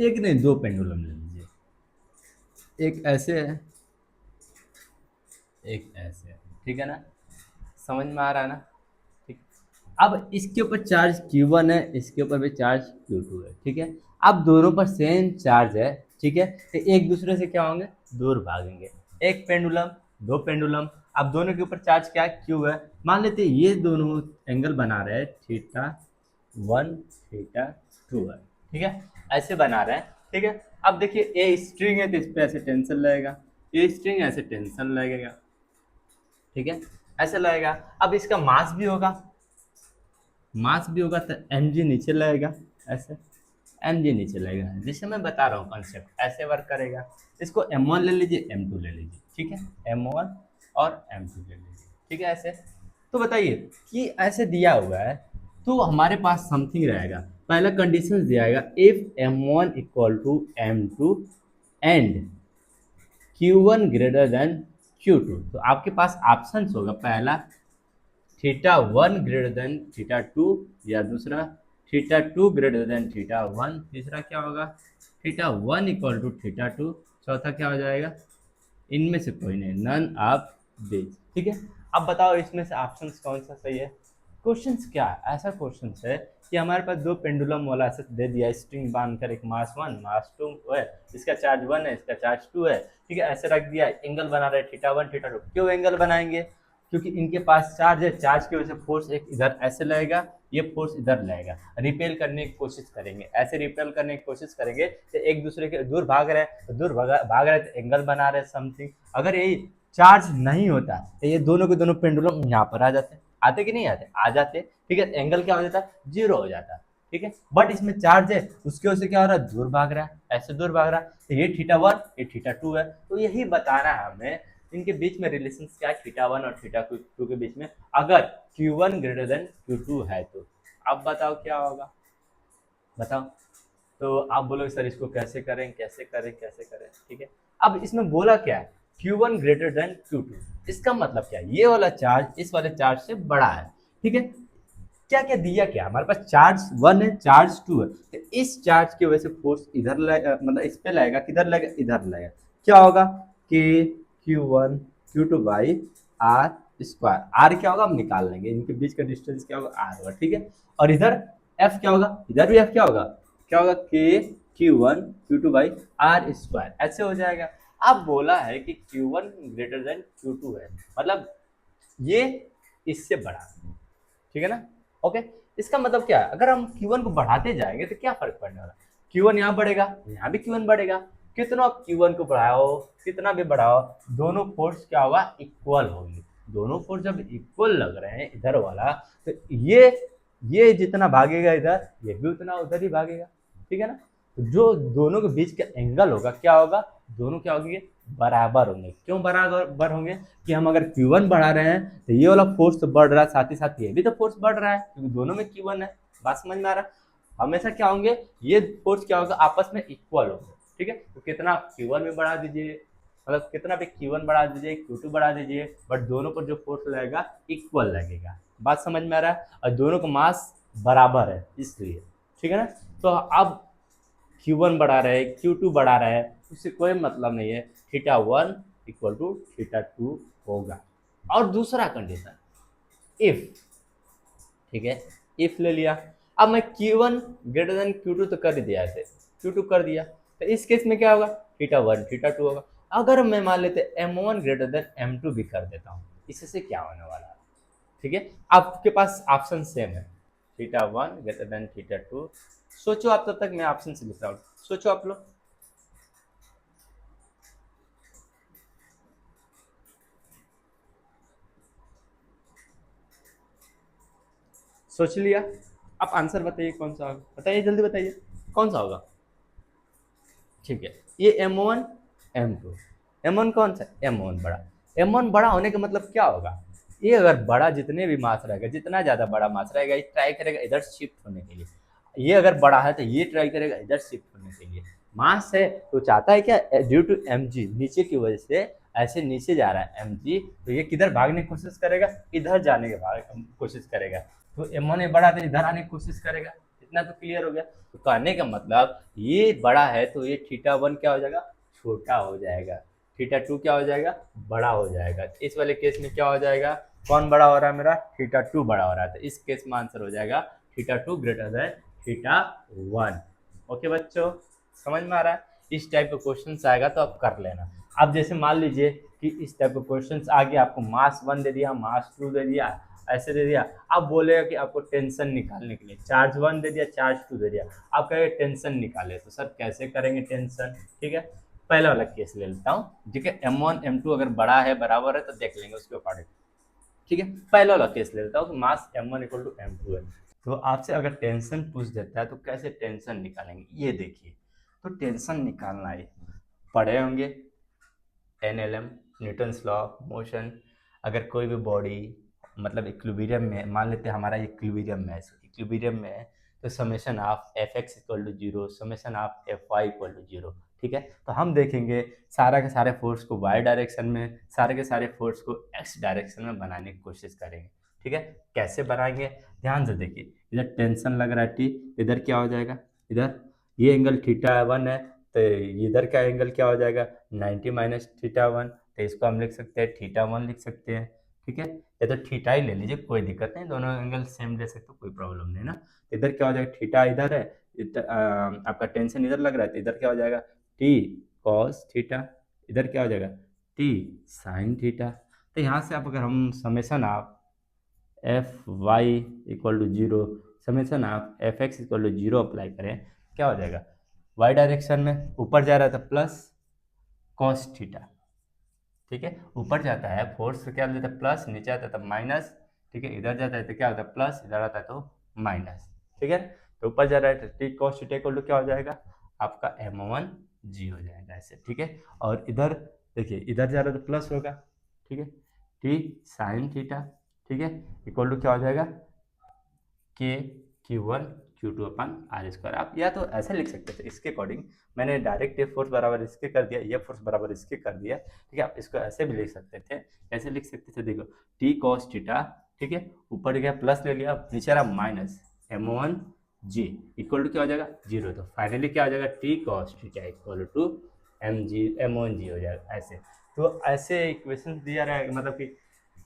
एक नहीं दो पेंडुलम ले लीजिए, एक ऐसे है एक ऐसे है, ठीक है ना, समझ में आ रहा है ना, ठीक। अब इसके ऊपर चार्ज Q1 है, इसके ऊपर भी चार्ज Q2 है, ठीक है। अब दोनों पर सेम चार्ज है, ठीक है, तो एक दूसरे से क्या होंगे, दूर भागेंगे। एक पेंडुलम, दो पेंडुलम, अब दोनों के ऊपर चार्ज क्या है, Q है। मान लेते हैं ये दोनों एंगल बना रहे हैं θ1 θ2 है, ठीक है, ऐसे बना रहे हैं, ठीक है। अब देखिए ये स्ट्रिंग है तो इस पे ऐसे टेंशन लगेगा, ये स्ट्रिंग ऐसे टेंशन लगेगा, ठीक है, ऐसे लगेगा। अब इसका मास भी होगा तो mg नीचे लगेगा, ऐसे mg नीचे लगेगा, जिसे मैं बता रहा हूँ कॉन्सेप्ट ऐसे वर्क करेगा। इसको m1 ले लीजिए, m2 ले लीजिए, ठीक है, m1 और m2 ले लीजिए, ठीक है, ऐसे। तो बताइए कि ऐसे दिया हुआ है तो हमारे पास समथिंग रहेगा, पहला कंडीशन दिया जाएगा if m1 equal to m2 and Q1 greater than Q2, तो आपके पास ऑप्शंस होगा, पहला θ1 ग्रेटर देन θ2, या दूसरा θ2 ग्रेटर देन θ1, तीसरा क्या होगा θ1 इक्वल टू θ2, चौथा क्या हो जाएगा, इनमें से कोई नहीं, नन ऑफ दिस, ठीक है। अब बताओ इसमें से ऑप्शंस कौन सा सही है। क्वेश्चंस क्या है, ऐसा क्वेश्चंस है कि हमारे पास दो पेंडुलम वाला ऐसे दे दिया, स्ट्रिंग बांधकर, एक मास 1 मास 2 है, इसका चार्ज 1 है, इसका चार्ज 2 है, ठीक है, ऐसे रख दिया, एंगल बना रहे θ1 θ2। क्यों एंगल बनाएंगे, क्योंकि इनके पास चार्ज है, चार्ज की वजह से फोर्स एक इधर ऐसे लगेगा, ये फोर्स इधर लगेगा, रिपेल करने की कोशिश करेंगे, ऐसे रिपेल करने की कोशिश करेंगे तो एक दूसरे के दूर भाग रहे हैं, तो दूर भाग रहे तो एंगल बना रहे समथिंग। अगर यही चार्ज नहीं होता तो ये दोनों के दोनों पेंडुलम यहाँ पर आ जाते, आते कि नहीं आते, आ जाते, ठीक है, एंगल क्या हो जाता, जीरो हो जाता, ठीक है। बट इसमें चार्ज है, उसकी वजह से क्या हो रहा है, दूर भाग रहा है, ऐसे दूर भाग रहा है, तो ये θ1 ये θ2 है, तो यही बताना है हमें इनके बीच में रिलेशन क्या है, θ1 और θ2 के बीच में, अगर Q1 ग्रेटर देन Q2 है तो। अब बताओ क्या होगा, बताओ, तो आप बोलोगे सर इसको कैसे करें कैसे करें कैसे करें, ठीक है। अब इसमें बोला क्या है, Q1 ग्रेटर देन Q2, इसका मतलब क्या है, ये वाला चार्ज इस वाले चार्ज से बड़ा है, ठीक है। क्या क्या दिया, क्या हमारे पास चार्ज 1 है चार्ज 2 है, तो इस चार्ज की वजह से फोर्स इधर मतलब इस पे लगेगा, किधर लगेगा, इधर लगेगा। क्या होगा कि Q1 Q2 by R square, are क्या होगा हम निकाल लेंगे, इनके बीच का डिस्टेंस क्या होगा आर होगा, ठीक है। और इधर एफ क्या होगा, इधर भी एफ क्या होगा के Q1 Q2 by R square, ऐसे हो जाएगा। अब बोला है कि Q1 ग्रेटर देन Q2 है, मतलब ये इससे बड़ा, ठीक है ना। ओके, इसका मतलब क्या है, अगर हम Q1 को बढ़ाते जाएंगे तो क्या फर्क पड़ने वाला, Q1 यहाँ बढ़ेगा, यहाँ भी Q1 बढ़ेगा। कितना आप Q1 को बढ़ाओ कितना भी बढ़ाओ, दोनों फोर्स क्या होगा, इक्वल होगी। दोनों फोर्स जब इक्वल लग रहे हैं इधर वाला, तो ये जितना भागेगा इधर, ये भी उतना उधर ही भागेगा, ठीक है ना। तो जो दोनों के बीच का एंगल होगा क्या होगा, दोनों क्या होंगे, बराबर होंगे। क्यों बराबर होंगे, कि हम अगर Q1 बढ़ा रहे हैं तो ये वाला फोर्स तो बढ़ रहा है, साथ ही साथ ये भी तो फोर्स बढ़ रहा है, क्योंकि दोनों में Q1 है। बात समझ में आ रहा है, हमेशा क्या होंगे, ये फोर्स क्या होगा, आपस में इक्वल होंगे, ठीक है। तो कितना Q1 में बढ़ा दीजिए, मतलब कितना भी Q1 बढ़ा दीजिए Q2 बढ़ा दीजिए, बट दोनों पर जो फोर्स लगेगा इक्वल लगेगा। बात समझ में आ रहा है, और दोनों का मास बराबर है इसलिए, ठीक है ना। तो अब Q1 बढ़ा रहे हैं Q2 बढ़ा रहे हैं, उससे कोई मतलब नहीं है, θ1 इक्वल टू θ2 होगा। और दूसरा कंडीशन इफ, ठीक है, इफ ले लिया। अब मैं Q1 ग्रेटर देन Q2 तो कर ही दिया, ऐसे Q2 कर दिया, तो इस केस में क्या होगा, θ1 θ2 होगा। अगर मैं मान लेते M1 ग्रेटर देन M2 भी कर देता हूँ, इससे क्या होने वाला है, ठीक है। आपके पास ऑप्शन सेम है, θ1 ग्रेटर देन θ2। सोचो आप, तब तक मैं ऑप्शन से लिख रहा हूँ, सोचो आप लोग। सोच लिया, आप आंसर बताइए कौन सा होगा, बताइए जल्दी बताइए कौन सा होगा, ठीक है। ये M1 M2, M1 कौन सा, M1 बड़ा। M1 बड़ा होने का मतलब क्या होगा, ये अगर बड़ा जितने भी मास रहेगा, जितना ज़्यादा बड़ा मास रहेगा, ये ट्राई करेगा इधर शिफ्ट होने के लिए। ये अगर बड़ा है तो ये ट्राई करेगा इधर शिफ्ट होने के लिए। मास है तो चाहता है क्या, ड्यू टू mg, नीचे की वजह से ऐसे नीचे जा रहा है mg, तो ये किधर भागने की कोशिश करेगा, इधर जाने की कोशिश करेगा। तो M1 बड़ा है तो इधर आने की कोशिश करेगा। इतना तो क्लियर हो गया। तो कहने का मतलब ये बड़ा है तो ये θ1 क्या हो जाएगा, छोटा हो जाएगा, θ2 क्या हो जाएगा, बड़ा हो जाएगा। इस वाले केस में क्या हो जाएगा, कौन बड़ा हो रहा है मेरा, θ2 बड़ा हो रहा है, तो इस केस में आंसर हो जाएगा θ2 ग्रेटर देन θ1। ओके बच्चों, समझ में आ रहा है। इस टाइप का क्वेश्चन आएगा तो आप कर लेना। अब जैसे मान लीजिए कि इस टाइप का क्वेश्चन आ गया, आपको मास 1 दे दिया, मास 2 दे दिया, ऐसे दे दिया। अब बोलेगा कि आपको टेंशन निकालने के लिए चार्ज 1 दे दिया, चार्ज 2 दे दिया, आप कहेंगे टेंशन निकाले, तो सर कैसे करेंगे टेंशन, ठीक है। पहला वाला केस ले लेता हूँ, ठीक है। M1 M2 अगर बड़ा है बराबर है तो देख लेंगे उसके अकॉर्डिंग, ठीक है। पहला वाला केस ले लेता हूँ, मास M1 इक्वल टू M2 है। तो आपसे अगर टेंशन पूछ देता है तो कैसे टेंशन निकालेंगे, ये देखिए। तो टेंशन निकालना है, पढ़े होंगे NLM, Newton's law of motion. अगर कोई भी बॉडी मतलब इक्विलिब्रियम में, मान लेते हैं हमारा इक्विलिब्रियम में है, इक्विलिब्रियम में है, तो summation of F X equal to zero, summation of F Y equal to zero, ठीक है। तो हम देखेंगे सारा के सारे फोर्स को वाई डायरेक्शन में, सारे के सारे फोर्स को एक्स डायरेक्शन में बनाने की कोशिश करेंगे, ठीक है। कैसे बनाएंगे, ध्यान से देखिए। इधर टेंशन लग रहा है टी, इधर क्या हो जाएगा, इधर ये एंगल θ1 है, तो इधर का एंगल क्या हो जाएगा 90 माइनस θ1, तो इसको हम लिख सकते हैं θ1 लिख सकते हैं, ठीक है। या तो थीटा ही ले लीजिए, कोई दिक्कत नहीं, दोनों एंगल सेम ले सकते हो, कोई प्रॉब्लम नहीं ना। इधर क्या हो जाएगा, थीटा इधर है, आपका टेंशन इधर लग रहा है, तो इधर क्या हो जाएगा टी कॉस थीटा, इधर क्या हो जाएगा टी साइन थीटा। तो यहाँ से आप अगर हम summation of F Y equal to zero, summation of F X equal to zero apply करें, क्या हो जाएगा, वाई डायरेक्शन में ऊपर जा रहा था प्लस कॉस थीटा, ठीक है। ऊपर जाता है फोर्स तो क्या देता है प्लस, नीचे आता है माइनस, ठीक है। इधर जाता है तो क्या होता है प्लस, इधर आता है तो माइनस, ठीक है। तो ऊपर जा रहा है तो T cos theta equal to क्या हो जाएगा, आपका M1 जी हो जाएगा ऐसे, ठीक है। और इधर देखिए, इधर जा रहा है तो प्लस होगा, ठीक है, टी साइन थीटा, ठीक है, इक्वल टू क्या हो जाएगा के Q1 Q2/R²। आप या तो ऐसे लिख सकते थे इसके अकॉर्डिंग, मैंने डायरेक्ट ये फोर्स बराबर इसके कर दिया, ये फोर्स बराबर इसके कर दिया, ठीक है। आप इसको ऐसे भी लिख सकते थे, ऐसे लिख सकते थे, देखो T cos थीटा, ठीक है, ऊपर गया प्लस ले लिया, नीचे रहा माइनस M1G इक्वल टू क्या हो जाएगा 0। तो फाइनली क्या हो जाएगा T cos theta equal to M1G हो जाएगा ऐसे। तो ऐसे इक्वेशन दिया रहेगा, मतलब कि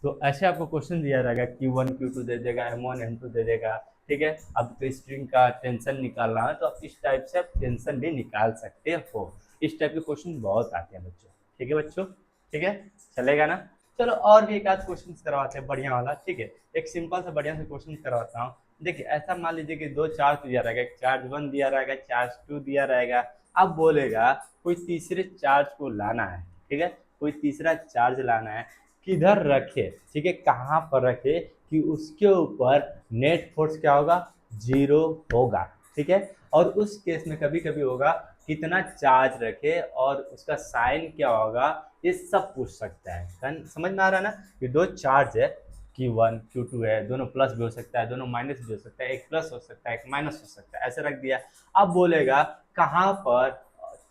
तो ऐसे आपको क्वेश्चन दिया रहेगा Q1 Q2 दे देगा, M1 M2 दे देगा, ठीक है। अब तो स्ट्रिंग का टेंशन निकालना है तो आप इस टाइप से आप टेंशन भी निकाल सकते हो। इस टाइप के क्वेश्चन बहुत आते हैं बच्चों, ठीक है बच्चों, ठीक है, चलेगा ना। चलो और भी एक आध क्वेश्चन करवाते हैं बढ़िया वाला, ठीक है। एक सिंपल सा बढ़िया सा क्वेश्चन करवाता हूँ। देखिए ऐसा मान लीजिए कि दो चार्ज दिया रहेगा, एक चार्ज 1 दिया रहेगा, चार्ज 2 दिया रहेगा। अब बोलेगा कोई तीसरे चार्ज को लाना है, ठीक है, कोई तीसरा चार्ज लाना है, किधर रखे, ठीक है, कहाँ पर रखे कि उसके ऊपर नेट फोर्स क्या होगा 0 होगा, ठीक है। और उस केस में कभी कभी होगा कितना चार्ज रखे और उसका साइन क्या होगा, ये सब पूछ सकता है। समझ में आ रहा है ना। कि दो चार्ज है Q1 Q2 है, दोनों प्लस भी हो सकता है, दोनों माइनस भी हो सकता है, एक प्लस हो सकता है, एक माइनस हो सकता है, ऐसे रख दिया। अब बोलेगा कहाँ पर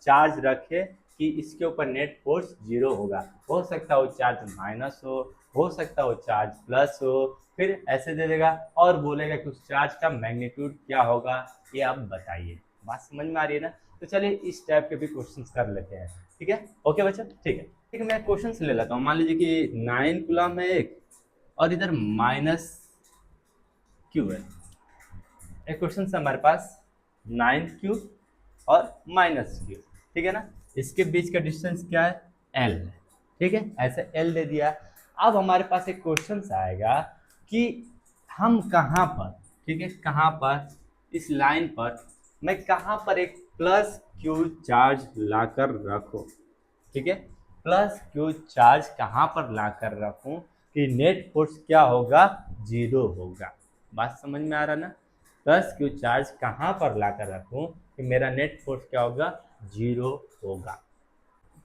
चार्ज रखे कि इसके ऊपर नेट फोर्स 0 होगा। हो सकता है वो चार्ज माइनस हो सकता है वो चार्ज प्लस हो, फिर ऐसे दे देगा और बोलेगा कि उस चार्ज का मैग्नीट्यूड क्या होगा, ये आप बताइए। बात समझ में आ रही है ना। तो चलिए इस टाइप के भी क्वेश्चंस कर लेते हैं, ठीक है, ओके बच्चा, ठीक है। ठीक है, मैं क्वेश्चंस ले लेता हूँ। मान लीजिए कि 9 कूलम है एक, और इधर माइनस क्यू है। एक क्वेश्चन है हमारे पास 9Q और -Q, ठीक है ना। इसके बीच का डिस्टेंस क्या है L, ठीक है, ऐसे L दे दिया। अब हमारे पास एक क्वेश्चन आएगा कि हम कहाँ पर, ठीक है, कहाँ पर इस लाइन पर मैं कहाँ पर एक +Q चार्ज लाकर रखूँ, ठीक है, +Q चार्ज कहाँ पर लाकर रखूँ कि नेट फोर्स क्या होगा 0 होगा। बात समझ में आ रहा ना। +Q चार्ज कहाँ पर लाकर रखूँ कि मेरा नेट फोर्स क्या होगा 0 होगा।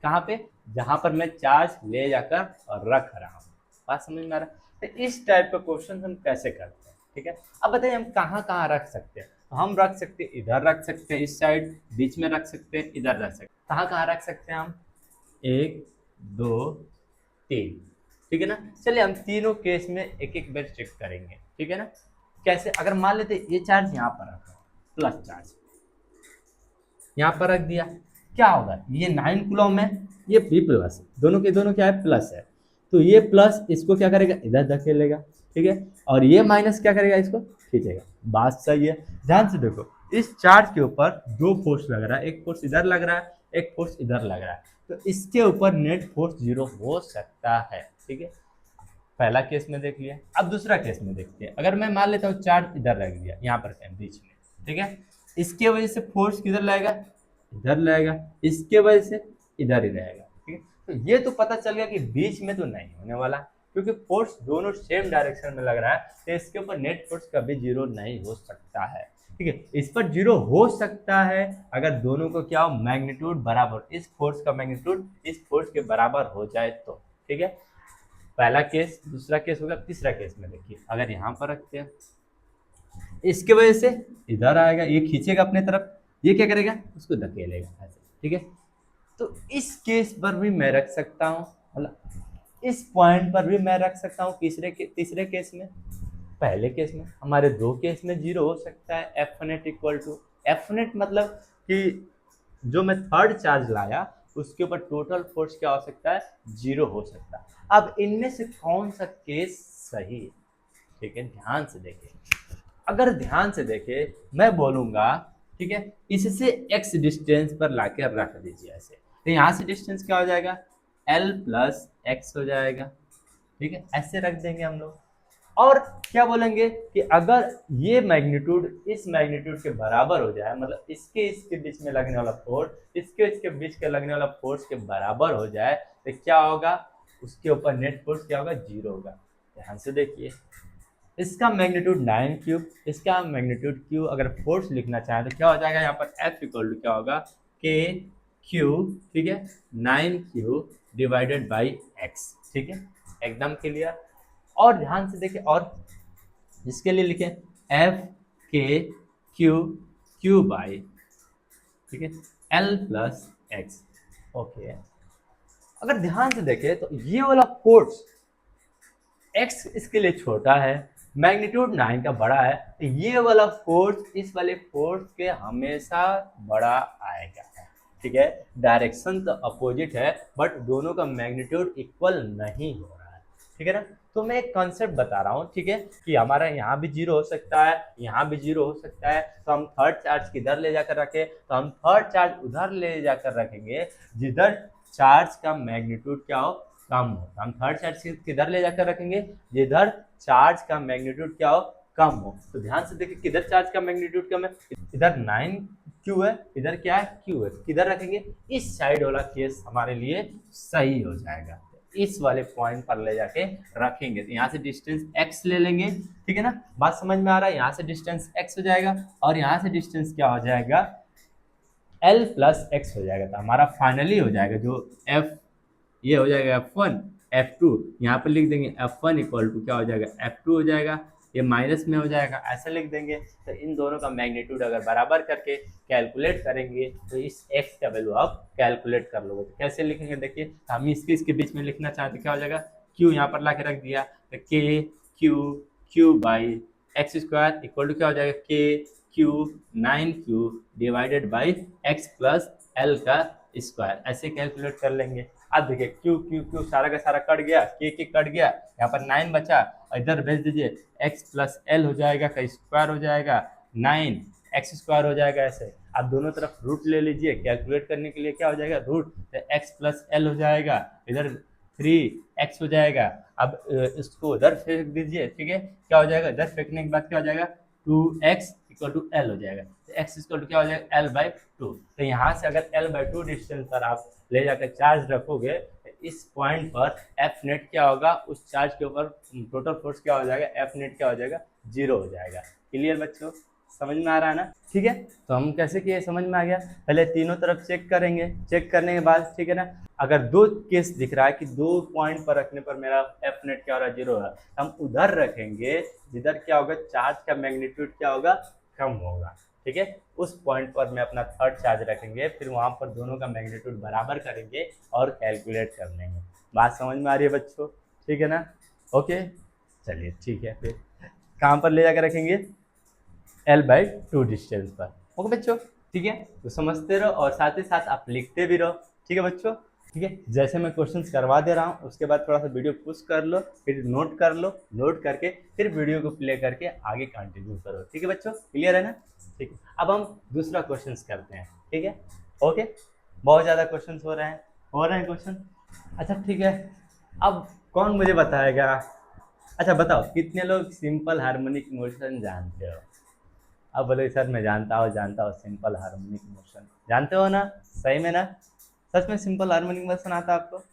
कहाँ पे, जहाँ पर मैं चार्ज ले जाकर रख रहा हूँ। बात समझ में आ रहा है। तो इस टाइप का क्वेश्चन हम कैसे करते हैं, ठीक है। अब बताइए हम कहाँ कहाँ रख सकते हैं। तो हम रख सकते हैं इधर, रख सकते हैं इस साइड, बीच में रख सकते हैं, इधर रख सकते हैं। कहाँ कहाँ रख सकते हैं हम, 1 2 3, ठीक है ना। चलिए हम तीनों केस में एक एक बार चेक करेंगे, ठीक है ना। कैसे, अगर मान लेते ये चार्ज यहाँ पर रखा, प्लस चार्ज यहाँ पर रख दिया, क्या होगा, ये 9 कूलम है, ये भी प्लस, दोनों के दोनों क्या है प्लस है। तो ये प्लस इसको क्या करेगा इधर धकेलेगा, ठीक है, और ये माइनस क्या करेगा इसको खींचेगा। बात सही है। ध्यान से देखो, इस चार्ज के ऊपर दो फोर्स लग रहा है, एक फोर्स इधर लग रहा है, एक फोर्स इधर लग रहा है। तो इसके ऊपर नेट फोर्स 0 हो सकता है, ठीक है। पहला केस में देख लिया। अब दूसरा केस में देखते हैं। अगर मैं मान लेता हूँ चार्ज इधर रख दिया, यहाँ पर बीच में, ठीक है, इसके वजह से फोर्स किधर लगेगा, इधर लगेगा, इसके वजह से इधर ही रहेगा, ठीक है। तो ये तो पता चल गया कि बीच में तो नहीं होने वाला, क्योंकि फोर्स दोनों सेम डायरेक्शन में लग रहा है, तो इसके ऊपर नेट फोर्स कभी 0 नहीं हो सकता है, ठीक है। इस पर 0 हो सकता है अगर दोनों को क्या हो मैग्नीट्यूड बराबर, इस फोर्स का मैग्नीट्यूड इस फोर्स के बराबर हो जाए तो, ठीक है। पहला केस, दूसरा केस होगा, तीसरा केस में देखिए अगर यहाँ पर रखते हैं, इसके वजह से इधर आएगा, ये खींचेगा अपने तरफ, ये क्या करेगा उसको धकेलेगा ऐसे, ठीक है। तो इस केस पर भी मैं रख सकता हूँ, मतलब इस पॉइंट पर भी मैं रख सकता हूँ तीसरे केस में। पहले केस में हमारे दो केस में 0 हो सकता है। F net equal to, F net मतलब कि जो मैं थर्ड चार्ज लाया उसके ऊपर टोटल फोर्स क्या हो सकता है 0 हो सकता है। अब इनमें से कौन सा केस सही है, ठीक है, ध्यान से देखिए। अगर ध्यान से देखे मैं बोलूंगा, ठीक है, इससे x डिस्टेंस पर लाके रख दीजिए ऐसे, तो यहाँ से डिस्टेंस क्या हो जाएगा l प्लस एक्स हो जाएगा, ठीक है, ऐसे रख देंगे हम लोग। और क्या बोलेंगे कि अगर ये मैग्नीट्यूड इस मैग्नीट्यूड के बराबर हो जाए, मतलब इसके बीच में लगने वाला फोर्स इसके बीच के लगने वाला फोर्स के बराबर हो जाए, तो क्या होगा उसके ऊपर नेट फोर्स क्या होगा 0 होगा। ध्यान से देखिए, इसका मैग्नीट्यूड 9 क्यूब, इसका मैग्नीट्यूड क्यू। अगर फोर्स लिखना चाहें तो क्या हो जाएगा यहाँ पर एफ इक्वल टू क्या होगा के क्यू, ठीक है, 9Q डिवाइडेड बाई एक्स, ठीक है, एकदम क्लियर। और ध्यान से देखिए, और इसके लिए लिखें एफ के क्यू क्यू बाई, ठीक है, एल प्लस एक्स। ओके, अगर ध्यान से देखें तो ये वाला फोर्स x इसके लिए छोटा है, मैग्नीट्यूड 9 का बड़ा है, तो ये वाला फोर्स इस वाले फोर्स के हमेशा बड़ा आएगा। ठीक है, डायरेक्शन तो अपोजिट है बट दोनों का मैग्नीट्यूड इक्वल नहीं हो रहा है। ठीक है ना, तो मैं एक कॉन्सेप्ट बता रहा हूँ, ठीक है, कि हमारा यहाँ भी जीरो हो सकता है, यहाँ भी जीरो हो सकता है, तो हम थर्ड चार्ज किधर ले जाकर रखें, तो हम थर्ड चार्ज उधर ले जाकर रखेंगे जिधर चार्ज का मैग्नीट्यूड क्या हो, कम हो। हम थर्ड चार्ज किधर ले जाकर रखेंगे, जिधर चार्ज का मैग्नीट्यूड क्या हो, कम हो। तो ध्यान से देखिए किधर चार्ज का मैग्नीट्यूड कम है, इधर 9q है, इधर क्या है, q है, किधर रखेंगे, इस साइड वाला केस हमारे लिए सही हो जाएगा। इस वाले पॉइंट पर ले जाके रखेंगे, तो यहाँ से डिस्टेंस x ले लेंगे। ठीक है ना, बात समझ में आ रहा है, यहाँ से डिस्टेंस x हो जाएगा और यहाँ से डिस्टेंस क्या हो जाएगा, l प्लस x हो जाएगा। तो हमारा फाइनली हो जाएगा जो f, ये हो जाएगा F1 F2, यहाँ पर लिख देंगे F1 इक्वल टू क्या हो जाएगा, F2 हो जाएगा, ये माइनस में हो जाएगा, ऐसा लिख देंगे। तो इन दोनों का मैग्नीट्यूड अगर बराबर करके कैलकुलेट करेंगे तो इस x का वैल्यू आप कैलकुलेट कर लोगे। तो कैसे लिखेंगे, देखिए, तो हम इसके बीच में लिखना चाहते क्या हो जाएगा, q यहाँ पर ला के रख दिया, तो k q by X square equal to क्या हो जाएगा, k q 9q divided by x plus l का स्क्वायर, ऐसे कैलकुलेट कर लेंगे। अब देखिए क्यू क्यू क्यू सारा का सारा कट गया, के कट गया, यहाँ पर 9 बचा, इधर भेज दीजिए, x प्लस एल हो जाएगा का स्क्वायर हो जाएगा 9x स्क्वायर हो जाएगा। ऐसे आप दोनों तरफ रूट ले लीजिए, कैलकुलेट करने के लिए क्या हो जाएगा रूट, तो x प्लस एल हो जाएगा, इधर 3x हो जाएगा। अब इसको उधर फेंक दीजिए, ठीक है, क्या हो जाएगा, इधर फेंकने के बाद क्या हो जाएगा 2x इक्वल टू एल हो जाएगा, तो x इक्वल टू क्या हो जाएगा एल बाई 2। तो यहाँ से अगर एल बाई 2 डिस्टेंस पर आप ले जाकर चार्ज रखोगे तो इस पॉइंट पर एफ नेट क्या होगा, उस चार्ज के ऊपर टोटल फोर्स क्या हो जाएगा, एफ नेट क्या हो जाएगा, 0 हो जाएगा। क्लियर बच्चों, समझ में आ रहा है ना। ठीक है, तो हम कैसे किए, समझ में आ गया। पहले तीनों तरफ चेक करेंगे, चेक करने के बाद, ठीक है ना, अगर दो केस दिख रहा है कि दो पॉइंट पर रखने पर मेरा एफ नेट क्या हो रहा है, 0 हो रहा है, हम उधर रखेंगे जिधर क्या होगा, चार्ज का मैग्नीट्यूड क्या होगा, कम होगा। ठीक है, उस पॉइंट पर मैं अपना थर्ड चार्ज रखेंगे, फिर वहां पर दोनों का मैग्नीट्यूड बराबर करेंगे और कैलकुलेट कर लेंगे। बात समझ में आ रही है बच्चों, ठीक है ना। ओके, चलिए ठीक है, फिर कहाँ पर ले जाकर रखेंगे, l/2 डिस्टेंस पर। ओके बच्चों, ठीक है, तो समझते रहो और साथ ही साथ आप लिखते भी रहो। ठीक है बच्चों, ठीक है, जैसे मैं क्वेश्चंस करवा दे रहा हूँ उसके बाद थोड़ा सा वीडियो पुश कर लो, फिर नोट कर लो, नोट करके फिर वीडियो को प्ले करके आगे कंटिन्यू करो। ठीक है बच्चों, क्लियर है ना। ठीक है, अब हम दूसरा क्वेश्चंस करते हैं। ठीक है, ओके, बहुत ज़्यादा क्वेश्चंस हो रहे हैं क्वेश्चन। अच्छा ठीक है, अब कौन मुझे बताएगा, अच्छा बताओ कितने लोग सिंपल हार्मोनिक मोशन जानते हो। अब बोले सर मैं जानता हूँ सिंपल हार्मोनिक मोशन, जानते हो ना, सही में ना, सच में सिंपल हार्मोनिक मोशन आता है आपको।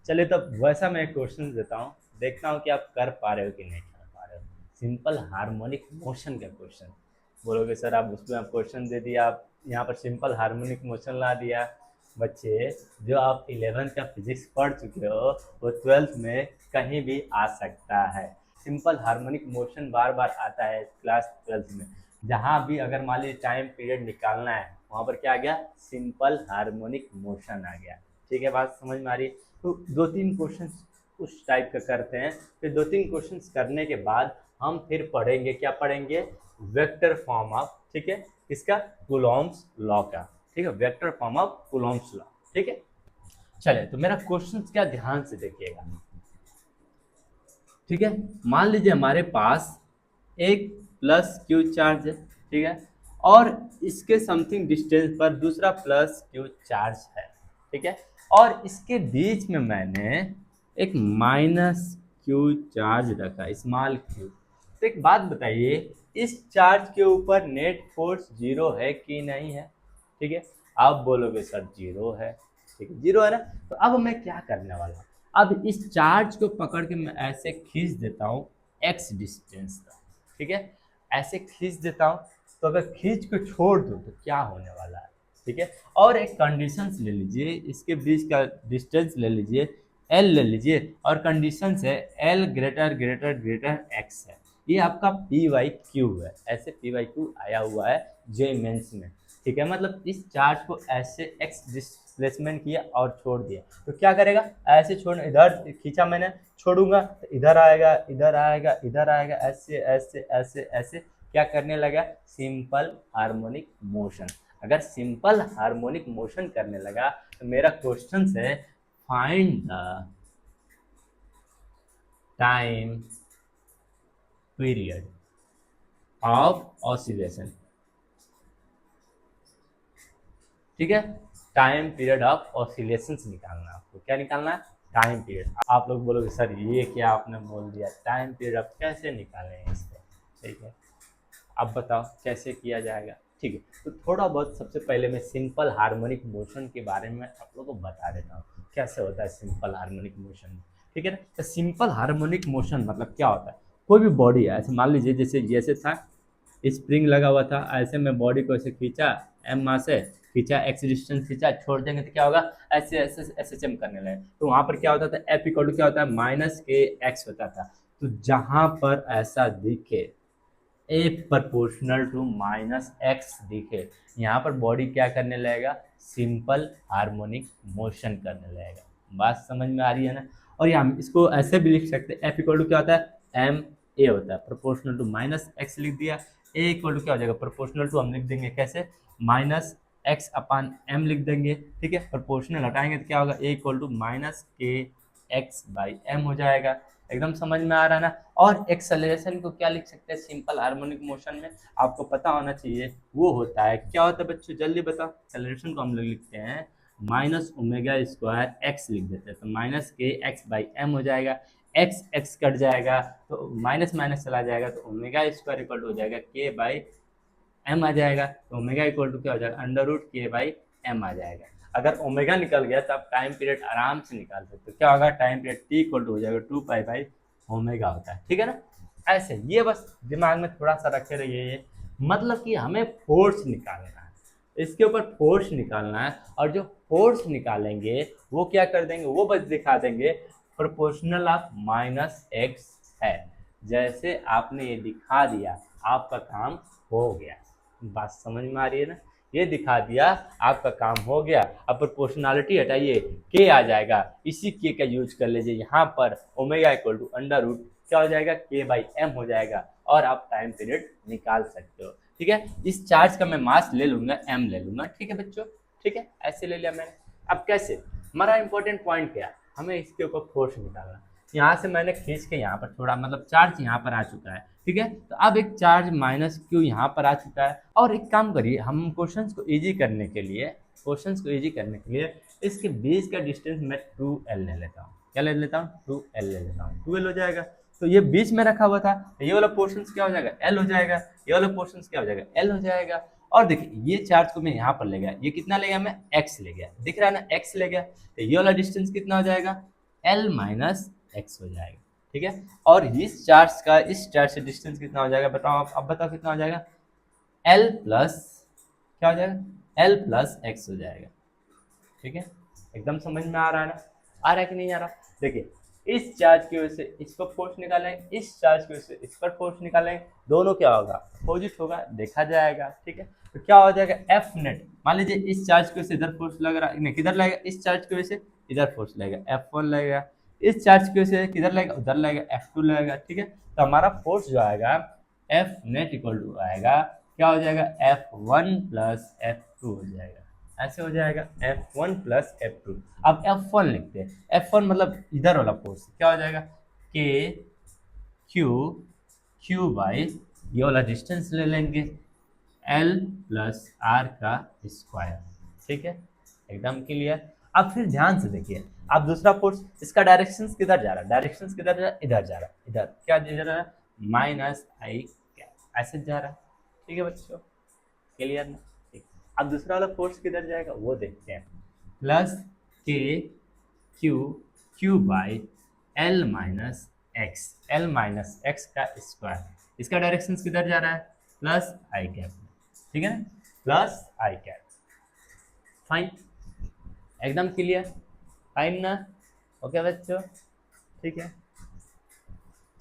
चलिए तब वैसा मैं एक क्वेश्चन देता हूँ, देखता हूँ कि आप कर पा रहे हो कि नहीं कर पा रहे हो। सिंपल हार्मोनिक मोशन का क्वेश्चन बोलोगे सर, आप उसमें आप क्वेश्चन दे दिया, आप यहाँ पर सिंपल हार्मोनिक मोशन ला दिया। बच्चे, जो आप 11th का फिजिक्स पढ़ चुके हो वो 12th में कहीं भी आ सकता है। सिंपल हार्मोनिक मोशन बार बार आता है क्लास 12th में, जहाँ भी अगर मान लीजिए टाइम पीरियड निकालना है वहाँ पर क्या आ गया, सिंपल हार्मोनिक मोशन आ गया। ठीक है, बात समझ में आ रही है। तो 2-3 क्वेश्चन उस टाइप का करते हैं, फिर 2-3 क्वेश्चन करने के बाद हम फिर पढ़ेंगे, क्या पढ़ेंगे, वेक्टर फॉर्म ऑफ, ठीक है, इसका कूलॉम्स लॉ का। ठीक है, vector form of Coulomb's law. ठीक है, चलिए तो मेरा क्वेश्चन क्या ध्यान से देखिएगा। ठीक है, मान लीजिए हमारे पास एक प्लस क्यू चार्ज है, ठीक है, और इसके समथिंग डिस्टेंस पर दूसरा प्लस क्यू चार्ज है। ठीक है, और इसके बीच में मैंने एक माइनस क्यू चार्ज रखा, स्मॉल क्यू। तो एक बात बताइए, इस चार्ज के ऊपर नेट फोर्स 0 है कि नहीं है। ठीक है, आप बोलोगे सर 0 है, ठीक है 0 है ना। तो अब मैं क्या करने वाला हूँ, अब इस चार्ज को पकड़ के मैं ऐसे खींच देता हूँ x डिस्टेंस तक। ठीक है, ऐसे खींच देता हूँ, तो अगर खींच को छोड़ दूँ तो क्या होने वाला है। ठीक है, और एक कंडीशंस ले लीजिए, इसके बीच का डिस्टेंस ले लीजिए, l ले लीजिए, और कंडीशन है l ग्रेटर x है। ये आपका पी वाई क्यू है, ऐसे पी वाई क्यू आया हुआ है जे मेंस में, ठीक है। मतलब इस चार्ज को ऐसे एक्स डिस्प्लेसमेंट किया और छोड़ दिया, तो क्या करेगा, ऐसे छोड़, इधर खींचा मैंने, छोड़ूंगा तो इधर आएगा, इधर आएगा, इधर आएगा, ऐसे ऐसे ऐसे ऐसे क्या करने लगा, सिंपल हार्मोनिक मोशन। अगर सिंपल हार्मोनिक मोशन करने लगा तो मेरा क्वेश्चन है find the time period of oscillation, ठीक है। टाइम पीरियड ऑफ ऑसिलेशंस निकालना, आपको क्या निकालना है, टाइम पीरियड। आप लोग बोलोगे सर ये क्या आपने बोल दिया, टाइम पीरियड आप कैसे निकालें इसको, ठीक है। अब बताओ कैसे किया जाएगा, ठीक है। तो थोड़ा बहुत सबसे पहले मैं सिंपल हार्मोनिक मोशन के बारे में आप लोगों को बता देता हूँ कैसे होता है सिंपल हार्मोनिक मोशन, ठीक है ना। तो सिंपल हार्मोनिक मोशन मतलब क्या होता है, कोई भी बॉडी है, ऐसे मान लीजिए जैसे था, स्प्रिंग लगा हुआ था, ऐसे में बॉडी को ऐसे खींचा, एम मास से खींचा, एक्स डिस्टेंस खींचा, छोड़ देंगे तो क्या होगा, ऐसे ऐसे ऐसे एम करने लगे, तो वहाँ पर क्या होता था, एफ इक्वल टू क्या होता है, माइनस के एक्स होता था। तो जहाँ पर ऐसा दिखे, ए प्रपोर्शनल टू माइनस एक्स दिखे, यहाँ पर बॉडी क्या करने लगेगा, सिंपल हार्मोनिक मोशन करने लगेगा। बात समझ में आ रही है ना। और ये हम इसको ऐसे भी लिख सकते हैं, एफ इक्वल टू क्या होता है, एम ए होता है, प्रोपोर्शनल टू माइनस एक्स लिख दिया, ए इक्वल टू क्या हो जाएगा, प्रोपोर्शनल टू हम लिख देंगे कैसे, माइनस एक्स अपान एम लिख देंगे, ठीक है। प्रोपोर्शनल हटाएंगे तो क्या होगा, ए इक्वल टू माइनस के एक्स बाई एम हो जाएगा। एकदम समझ में आ रहा है ना। और एक्सेलरेशन को क्या लिख सकते हैं सिंपल हार्मोनिक मोशन में, आपको पता होना चाहिए, वो होता है, क्या होता है बच्चों जल्दी बताओ। एक्सेलरेशन को हम लोग लिखते हैं माइनस ओमेगा स्क्वायर एक्स लिख देते हैं, तो माइनस के एक्स बाई एम हो जाएगा, एक्स एक्स कट जाएगा तो माइनस माइनस चला जाएगा, तो ओमेगा स्क्वायर इक्वल टू हो जाएगा के बाई एम आ जाएगा, तो ओमेगा इक्वल टू क्या हो जाएगा, अंडर रूट के बाई एम आ जाएगा। अगर ओमेगा निकल गया तो आप टाइम पीरियड आराम से निकाल सकते हो, क्या होगा, time period T equal to हो जाएगा 2 पाई बाई ओमेगा होता है, ठीक है ना। ऐसे ये बस दिमाग में थोड़ा सा रखे रहिए, ये मतलब कि हमें फोर्स निकालना है, इसके ऊपर फोर्स निकालना है, और जो फोर्स निकालेंगे वो क्या कर देंगे, वो बस दिखा देंगे प्रोपोर्शनल ऑफ माइनस एक्स है। जैसे आपने ये दिखा दिया आपका काम हो गया। बात समझ में आ रही है ना, ये दिखा दिया आपका काम हो गया। अब प्रोपोर्शनलिटी हटाइए, के आ जाएगा, इसी के का यूज कर लीजिए यहाँ पर, omega equal to under root क्या हो जाएगा, के बाई एम हो जाएगा, और आप टाइम पीरियड निकाल सकते हो, ठीक है। इस चार्ज का मैं मास ले लूंगा, एम ले लूंगा, ठीक है बच्चों, ठीक है, ऐसे ले लिया मैंने। अब कैसे, हमारा इंपॉर्टेंट पॉइंट क्या, हमें इसके ऊपर फोर्स निकालना। यहाँ से मैंने खींच के यहाँ पर छोड़ा, मतलब चार्ज यहाँ पर आ चुका है, ठीक है। तो अब एक चार्ज माइनस क्यू यहाँ पर आ चुका है, और एक काम करिए, हम क्वेश्चंस को इजी करने के लिए इसके बीच का डिस्टेंस मैं 2l ले लेता हूँ। क्या ले लेता हूँ, 2l ले लेता हूँ, 2l हो जाएगा। तो ये बीच में रखा हुआ था, तो ये वाला पोर्शन क्या हो जाएगा, l हो जाएगा, ये वाला पोर्शन क्या हो जाएगा, l हो जाएगा। और देखिए ये चार्ज को मैं यहाँ पर ले गया, ये कितना ले गया, मैं x ले गया, दिख रहा है ना, x ले गया, तो ये वाला डिस्टेंस कितना हो जाएगा, l माइनस एक्स हो जाएगा, ठीक है। और इस चार्ज से डिस्टेंस कितना हो जाएगा, बताओ अब बताओ कितना हो जाएगा, l प्लस क्या हो जाएगा, l प्लस एक्स हो जाएगा, ठीक है। एकदम समझ में आ रहा है ना, आ रहा है कि नहीं आ रहा। देखिए इस चार्ज की वजह से इस पर फोर्स निकालेंगे, इस चार्ज की वजह से इस पर फोर्स निकालेंगे, दोनों क्या होगा, अपोजिट होगा, देखा जाएगा, ठीक है। तो क्या हो जाएगा, एफ नेट, मान लीजिए इस चार्ज की वजह से इधर फोर्स लग रहा है, नहीं किधर लगेगा, इस चार्ज की वजह से इधर फोर्स लगेगा, F1 लगेगा, इस चार्ज की वजह से किधर लगेगा, उधर लगेगा, F2 लगेगा, ठीक है। तो हमारा फोर्स जो आएगा एफ नेट इक्वल टू आएगा, क्या हो जाएगा, F1 प्लस F2 हो जाएगा, ऐसे हो जाएगा F1 प्लस F2। अब F1 लिखते हैं, F1 मतलब इधर वाला फोर्स क्या हो जाएगा, K Q बाई ये वाला डिस्टेंस ले लेंगे, L प्लस R का स्क्वायर, ठीक है, एकदम क्लियर। अब फिर ध्यान से देखिए, अब दूसरा फोर्स, इसका डायरेक्शन किधर जा रहा है, डायरेक्शन किधर जा रहा है, इधर जा रहा है, इधर क्या जा रहा है, माइनस आई कैप, ऐसे जा रहा है, ठीक है बच्चों, क्लियर ना। अब दूसरा वाला फोर्स किधर जाएगा वो देखते हैं, प्लस के Q by L minus x का स्क्वायर, इसका डायरेक्शन किधर जा रहा है, प्लस आई कैप, ठीक है ना, प्लस आई कैप, फाइन, एकदम क्लियर, फाइन ना, ओके बच्चों, ठीक है।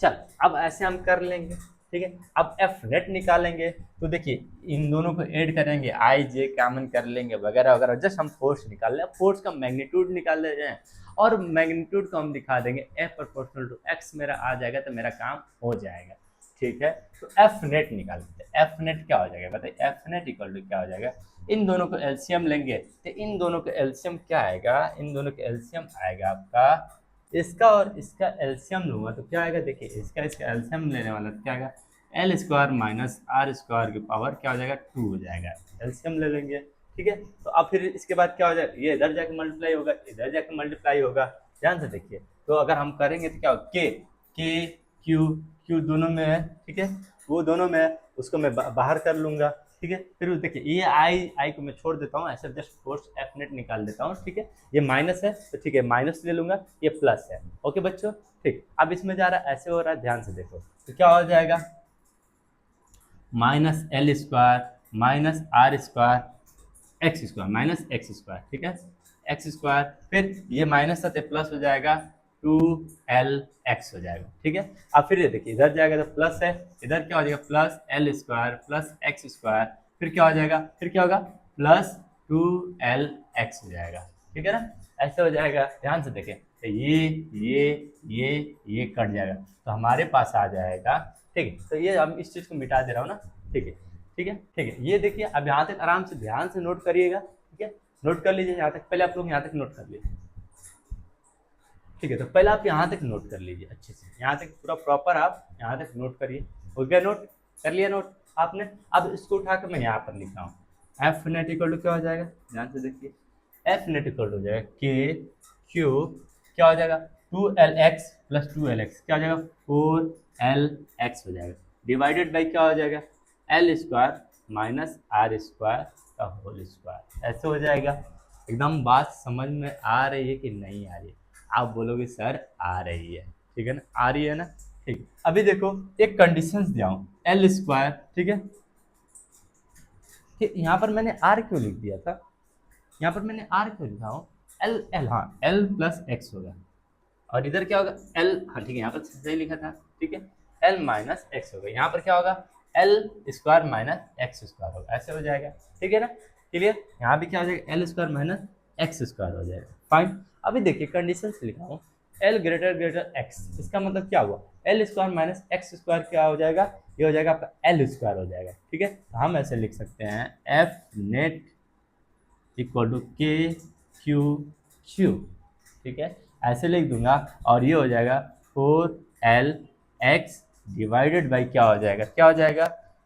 चल अब ऐसे हम कर लेंगे, ठीक है। अब एफ नेट निकालेंगे तो देखिए इन दोनों को ऐड करेंगे, आई जे कॉमन कर लेंगे वगैरह वगैरह, जस्ट हम फोर्स निकाल लें, फोर्स का मैग्नीट्यूड निकाल ले जाए और मैग्नीट्यूड को हम दिखा देंगे एफ प्रोपोर्शनल टू एक्स मेरा आ जाएगा तो मेरा काम हो जाएगा। ठीक है, तो एफ नेट निकाल लेते हैं। एफ नेट क्या हो जाएगा बताइए, एफ नेट इक्वल टू क्या हो जाएगा, इन दोनों को एलसीएम लेंगे तो इन दोनों का एलसीएम क्या आएगा, इन दोनों का एलसीएम आएगा आपका, इसका और इसका एलसीएम लूंगा तो क्या आएगा, देखिए इसका इसका एलसीएम लेने वाला तो क्या आएगा, L square minus R square की पावर क्या हो जाएगा 2 हो जाएगा, एलसीएम ले लेंगे। ठीक है, तो अब फिर इसके बाद क्या हो जाएगा, ये इधर जाके मल्टीप्लाई होगा, इधर जाके मल्टीप्लाई होगा, ध्यान से देखिए। तो अगर हम करेंगे तो क्या होगा, के क्यू क्यू दोनों में है, ठीक है, वो दोनों में है, उसको मैं बाहर कर लूंगा। ठीक है, फिर देखिए ये आई को मैं छोड़ देता हूँ, ऐसे जस्ट फोर्स एफ नेट निकाल देता हूँ। ठीक है, ये माइनस है तो ठीक है माइनस ले लूंगा, ये प्लस है। ओके बच्चों, ठीक, अब इसमें जा रहा है ऐसे हो रहा है, ध्यान से देखो तो क्या हो जाएगा, minus L square minus R square X square minus X square, ठीक है, एक्स स्क्वायर, फिर ये माइनस था तो प्लस हो जाएगा 2l(x) हो जाएगा। ठीक है, अब फिर ये देखिए इधर जाएगा तो प्लस है, इधर क्या हो जाएगा plus L square plus x square, फिर क्या हो जाएगा, फिर क्या होगा प्लस 2l(x) हो जाएगा। ठीक है ना, ऐसे हो जाएगा, ध्यान से देखें तो ये कट जाएगा तो हमारे पास आ जाएगा। ठीक है, तो ये हम इस चीज़ को मिटा दे रहा हूँ ना। ठीक है, ठीक है, ठीक है, ये देखिए अब यहाँ तक आराम से ध्यान से नोट करिएगा। ठीक है, नोट कर लीजिए यहाँ तक, पहले आप लोग यहाँ तक नोट कर लीजिए। ठीक है, तो पहले आप यहाँ तक नोट कर लीजिए अच्छे से, यहाँ तक पूरा प्रॉपर आप यहाँ तक नोट करिए। हो गया नोट, कर लिया नोट आपने। अब इसको उठाकर मैं यहाँ पर लिख रहा हूँ, एफ नेट इक्वल टू क्या हो जाएगा, ध्यान से देखिए, एफ नेट इक्वल हो जाएगा के क्यू क्या हो जाएगा 2l(x) प्लस 2l(x) क्या हो जाएगा 4l(x) हो जाएगा, डिवाइडेड बाई क्या हो जाएगा L square minus R square का होल स्क्वायर, ऐसे हो जाएगा। एकदम बात समझ में आ रही है कि नहीं आ रही है, आप बोलोगे सर आ रही है, ठीक है ना, आ रही है ना। ठीक, अभी देखो एक कंडीशंस दिया हूँ एल स्क्वायर, ठीक है, ठीक, यहाँ पर मैंने आर क्यों लिख दिया था, यहाँ पर मैंने आर क्यों लिखा हूँ, एल एल हाँ एल प्लस एक्स होगा, और इधर क्या होगा एल, हाँ ठीक है यहाँ पर सही लिखा था, ठीक है, एल माइनस एक्स होगा, यहाँ पर क्या होगा L square minus X square होगा, ऐसे हो जाएगा। ठीक है ना, क्लियर, यहाँ भी क्या हो जाएगा L square minus X square हो जाएगा, फाइन। अभी देखिए कंडीशन से लिखा हूँ एल ग्रेटर ग्रेटर एक्स, इसका मतलब क्या हुआ L square minus X square क्या हो जाएगा, ये हो जाएगा आपका एल स्क्वायर हो जाएगा। ठीक है, तो हम ऐसे लिख सकते हैं F net equal to K Q Q, ठीक है, ऐसे लिख दूंगा, और ये हो जाएगा 4l(x) डिवाइडेड बाई क्या हो जाएगा, क्या हो जाएगा,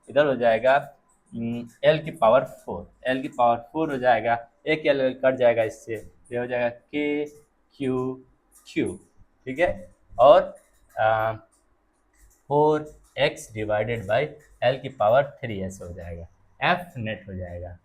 इधर हो जाएगा l की पावर 4, l की पावर 4 हो जाएगा, एक l कट जाएगा इससे, ये हो जाएगा के क्यू क्यू, ठीक है, और 4x डिवाइडेड बाई l की पावर 3 ऐसे हो जाएगा, एफ नेट हो जाएगा।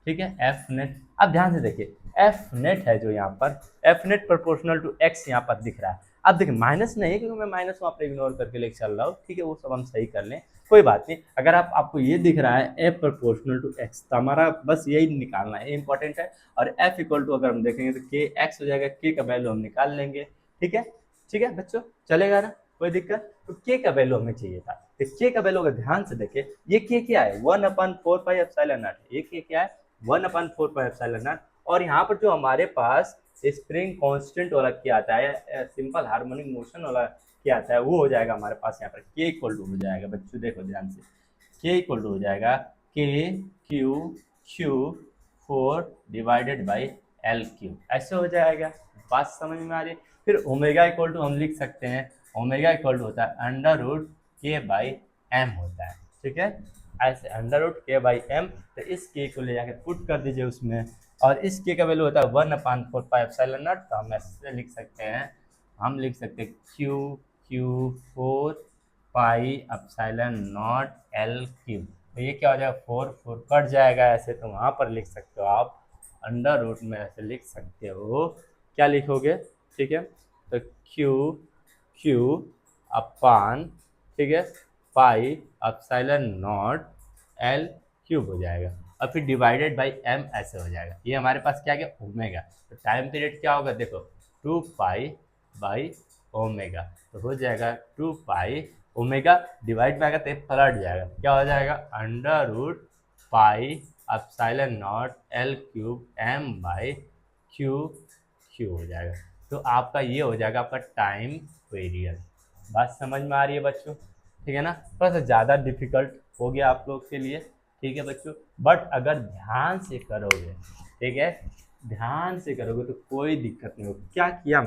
ठीक है, एफ नेट, अब ध्यान से देखिए एफ नेट है जो यहाँ पर, F net proportional to X यहाँ पर दिख रहा है। अब देखिए माइनस नहीं है क्योंकि मैं माइनस वहाँ पर इग्नोर करके लेके चल रहा हूँ, ठीक है, वो सब हम सही कर लें, कोई बात नहीं। अगर आपको ये दिख रहा है एफ प्रोपोर्शनल टू एक्स, तो हमारा बस यही निकालना है, ये इंपॉर्टेंट है। और एफ इक्वल टू अगर हम देखेंगे तो के एक्स हो जाएगा, के का वैल्यू हम निकाल लेंगे। ठीक है, ठीक है बच्चों, चलेगा ना, कोई दिक्कत। तो के का वैल्यू हमें चाहिए था, तो के का वैल्यू अगर ध्यान से देखें, ये के क्या है 1/4πε0, ये के क्या है 1/4πε0, और यहाँ पर जो हमारे पास स्प्रिंग कांस्टेंट वाला क्या आता है, सिंपल हार्मोनिक मोशन वाला क्या आता है, वो हो जाएगा हमारे पास यहाँ पर के इक्वल टू हो जाएगा। बच्चों देखो ध्यान से, के इक्वल टू हो जाएगा K Q Q 4 divided by L Q, ऐसे हो जाएगा। बात समझ में आ रही है। फिर ओमेगा इक्वल टू हम लिख सकते हैं, ओमेगा इक्वल टू होता है √k/m होता है, ठीक है, ऐसे √k/m। तो इस के को ले जाकर पुट कर दीजिए उसमें, और इस के का वैल्यू होता है 1/4πε0, तो हम ऐसे लिख सकते हैं, हम लिख सकते हैं Q4πε0L3। तो ये क्या हो जाएगा 4 कट जाएगा ऐसे, तो वहाँ पर लिख सकते हो आप, अंडर रूट में ऐसे लिख सकते हो, क्या लिखोगे, ठीक है, तो Q अपान, ठीक है, πε0L3 हो जाएगा, और फिर डिवाइडेड बाई m ऐसे हो जाएगा। ये हमारे पास क्या गया ओमेगा, तो टाइम पीरियड क्या होगा देखो 2π/ω, तो हो जाएगा 2π ओमेगा डिवाइड में आएगा तो पलट जाएगा, क्या हो जाएगा under root pi epsilon naught L cube M by Q हो जाएगा। तो आपका ये हो जाएगा आपका टाइम पीरियड। बात समझ में आ रही है बच्चों? ठीक है ना, थोड़ा सा ज़्यादा डिफिकल्ट हो गया आप लोग के लिए, ठीक है बच्चों, बट अगर ध्यान से करोगे, ठीक है, ध्यान से करोगे तो कोई दिक्कत नहीं होगी। क्या किया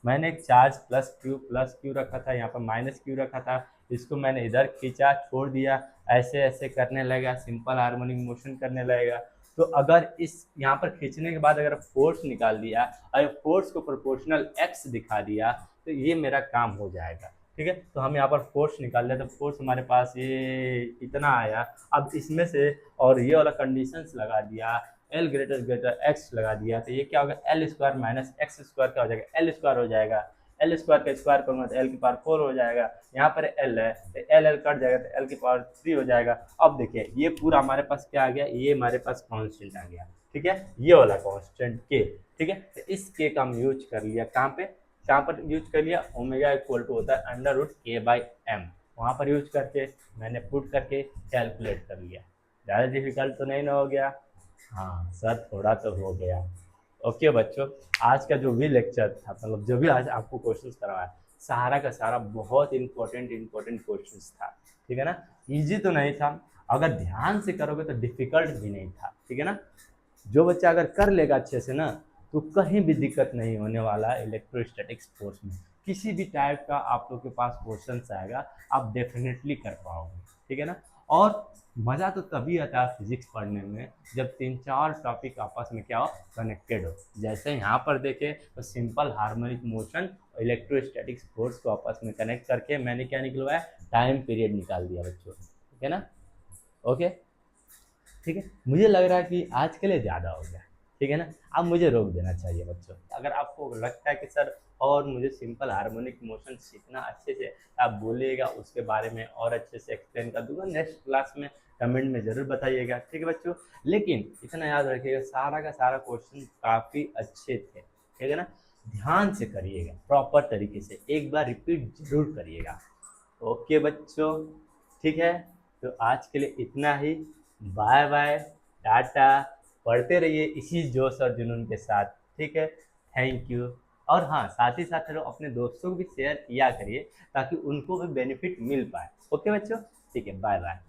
मैंने एक चार्ज प्लस क्यू रखा था, यहाँ पर माइनस क्यू रखा था, इसको मैंने इधर खींचा छोड़ दिया, ऐसे ऐसे करने लगा, सिंपल हार्मोनिक मोशन करने लगेगा। तो अगर इस यहाँ पर खींचने के बाद अगर फोर्स निकाल दिया और फोर्स को प्रोपोर्शनल एक्स दिखा दिया तो ये मेरा काम हो जाएगा, ठीक है। तो हम यहाँ पर फोर्स निकाल लिया, तो फोर्स हमारे पास ये इतना आया। अब इसमें से और ये वाला कंडीशंस लगा दिया, एल ग्रेटर एक्स लगा दिया, तो ये क्या होगा L square minus X square क्या हो जाएगा एल स्क्वायर हो जाएगा। एल स्क्वायर का स्क्वायर करूँगा तो एल की पावर 4 हो जाएगा, यहाँ पर एल है तो एल कट जाएगा तो एल की पावर 3 हो जाएगा। अब देखिए ये पूरा हमारे पास क्या आ गया, ये हमारे पास कॉन्स्टेंट आ गया, ठीक है, ये वाला कॉन्स्टेंट के, ठीक है। तो इस के का हम यूज कर लिया कहाँ पर यूज कर लिया, ओमेगा इक्वल टू होता है अंडर रूट के बाई एम, वहाँ पर यूज करके मैंने पुट करके कैलकुलेट कर लिया। ज़्यादा डिफिकल्ट तो नहीं ना हो गया? हाँ सर थोड़ा तो हो गया। ओके बच्चों, आज का जो भी लेक्चर था, मतलब जो भी आज आपको क्वेश्चंस करवाया, सारा का सारा बहुत इंपॉर्टेंट क्वेश्चंस था, ठीक है ना। इजी तो नहीं था, अगर ध्यान से करोगे तो डिफिकल्ट भी नहीं था, ठीक है ना। जो बच्चा अगर कर लेगा अच्छे से ना तो कहीं भी दिक्कत नहीं होने वाला है इलेक्ट्रोस्टैटिक्स कोर्स में। किसी भी टाइप का आप लोग के पास क्वेश्चन आएगा आप डेफिनेटली कर पाओगे, ठीक है ना। और मज़ा तो तभी आता है फिजिक्स पढ़ने में जब 3-4 टॉपिक आपस में क्या हो कनेक्टेड हो। जैसे यहाँ पर देखें तो सिंपल हार्मोनिक मोशन और इलेक्ट्रोस्टैटिक्स फोर्स को आपस में कनेक्ट करके मैंने क्या निकलवाया, टाइम पीरियड निकाल दिया बच्चों, ठीक है ना। ओके ठीक है, मुझे लग रहा है कि आज के लिए ज़्यादा हो गया, ठीक है ना। अब मुझे रोक देना चाहिए बच्चों। अगर आपको लगता है कि सर और मुझे सिंपल हार्मोनिक मोशन सीखना अच्छे से, आप बोलिएगा, उसके बारे में और अच्छे से एक्सप्लेन कर दूंगा नेक्स्ट क्लास में, कमेंट में ज़रूर बताइएगा, ठीक है बच्चों। लेकिन इतना याद रखिएगा सारा का सारा क्वेश्चन काफ़ी अच्छे थे, ठीक है ना। ध्यान से करिएगा, प्रॉपर तरीके से एक बार रिपीट जरूर करिएगा। ओके बच्चों, ठीक है, तो आज के लिए इतना ही। Bye bye, Tata. पढ़ते रहिए इसी जोश और जुनून के साथ, ठीक है। Thank you. और हाँ, साथ ही साथ अपने दोस्तों को भी शेयर किया करिए ताकि उनको भी बेनिफिट मिल पाए। ओके बच्चों, ठीक है, बाय बाय।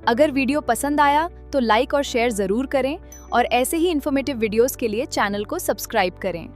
अगर वीडियो पसंद आया तो लाइक और शेयर जरूर करें और ऐसे ही इन्फॉर्मेटिव वीडियोस के लिए चैनल को सब्सक्राइब करें।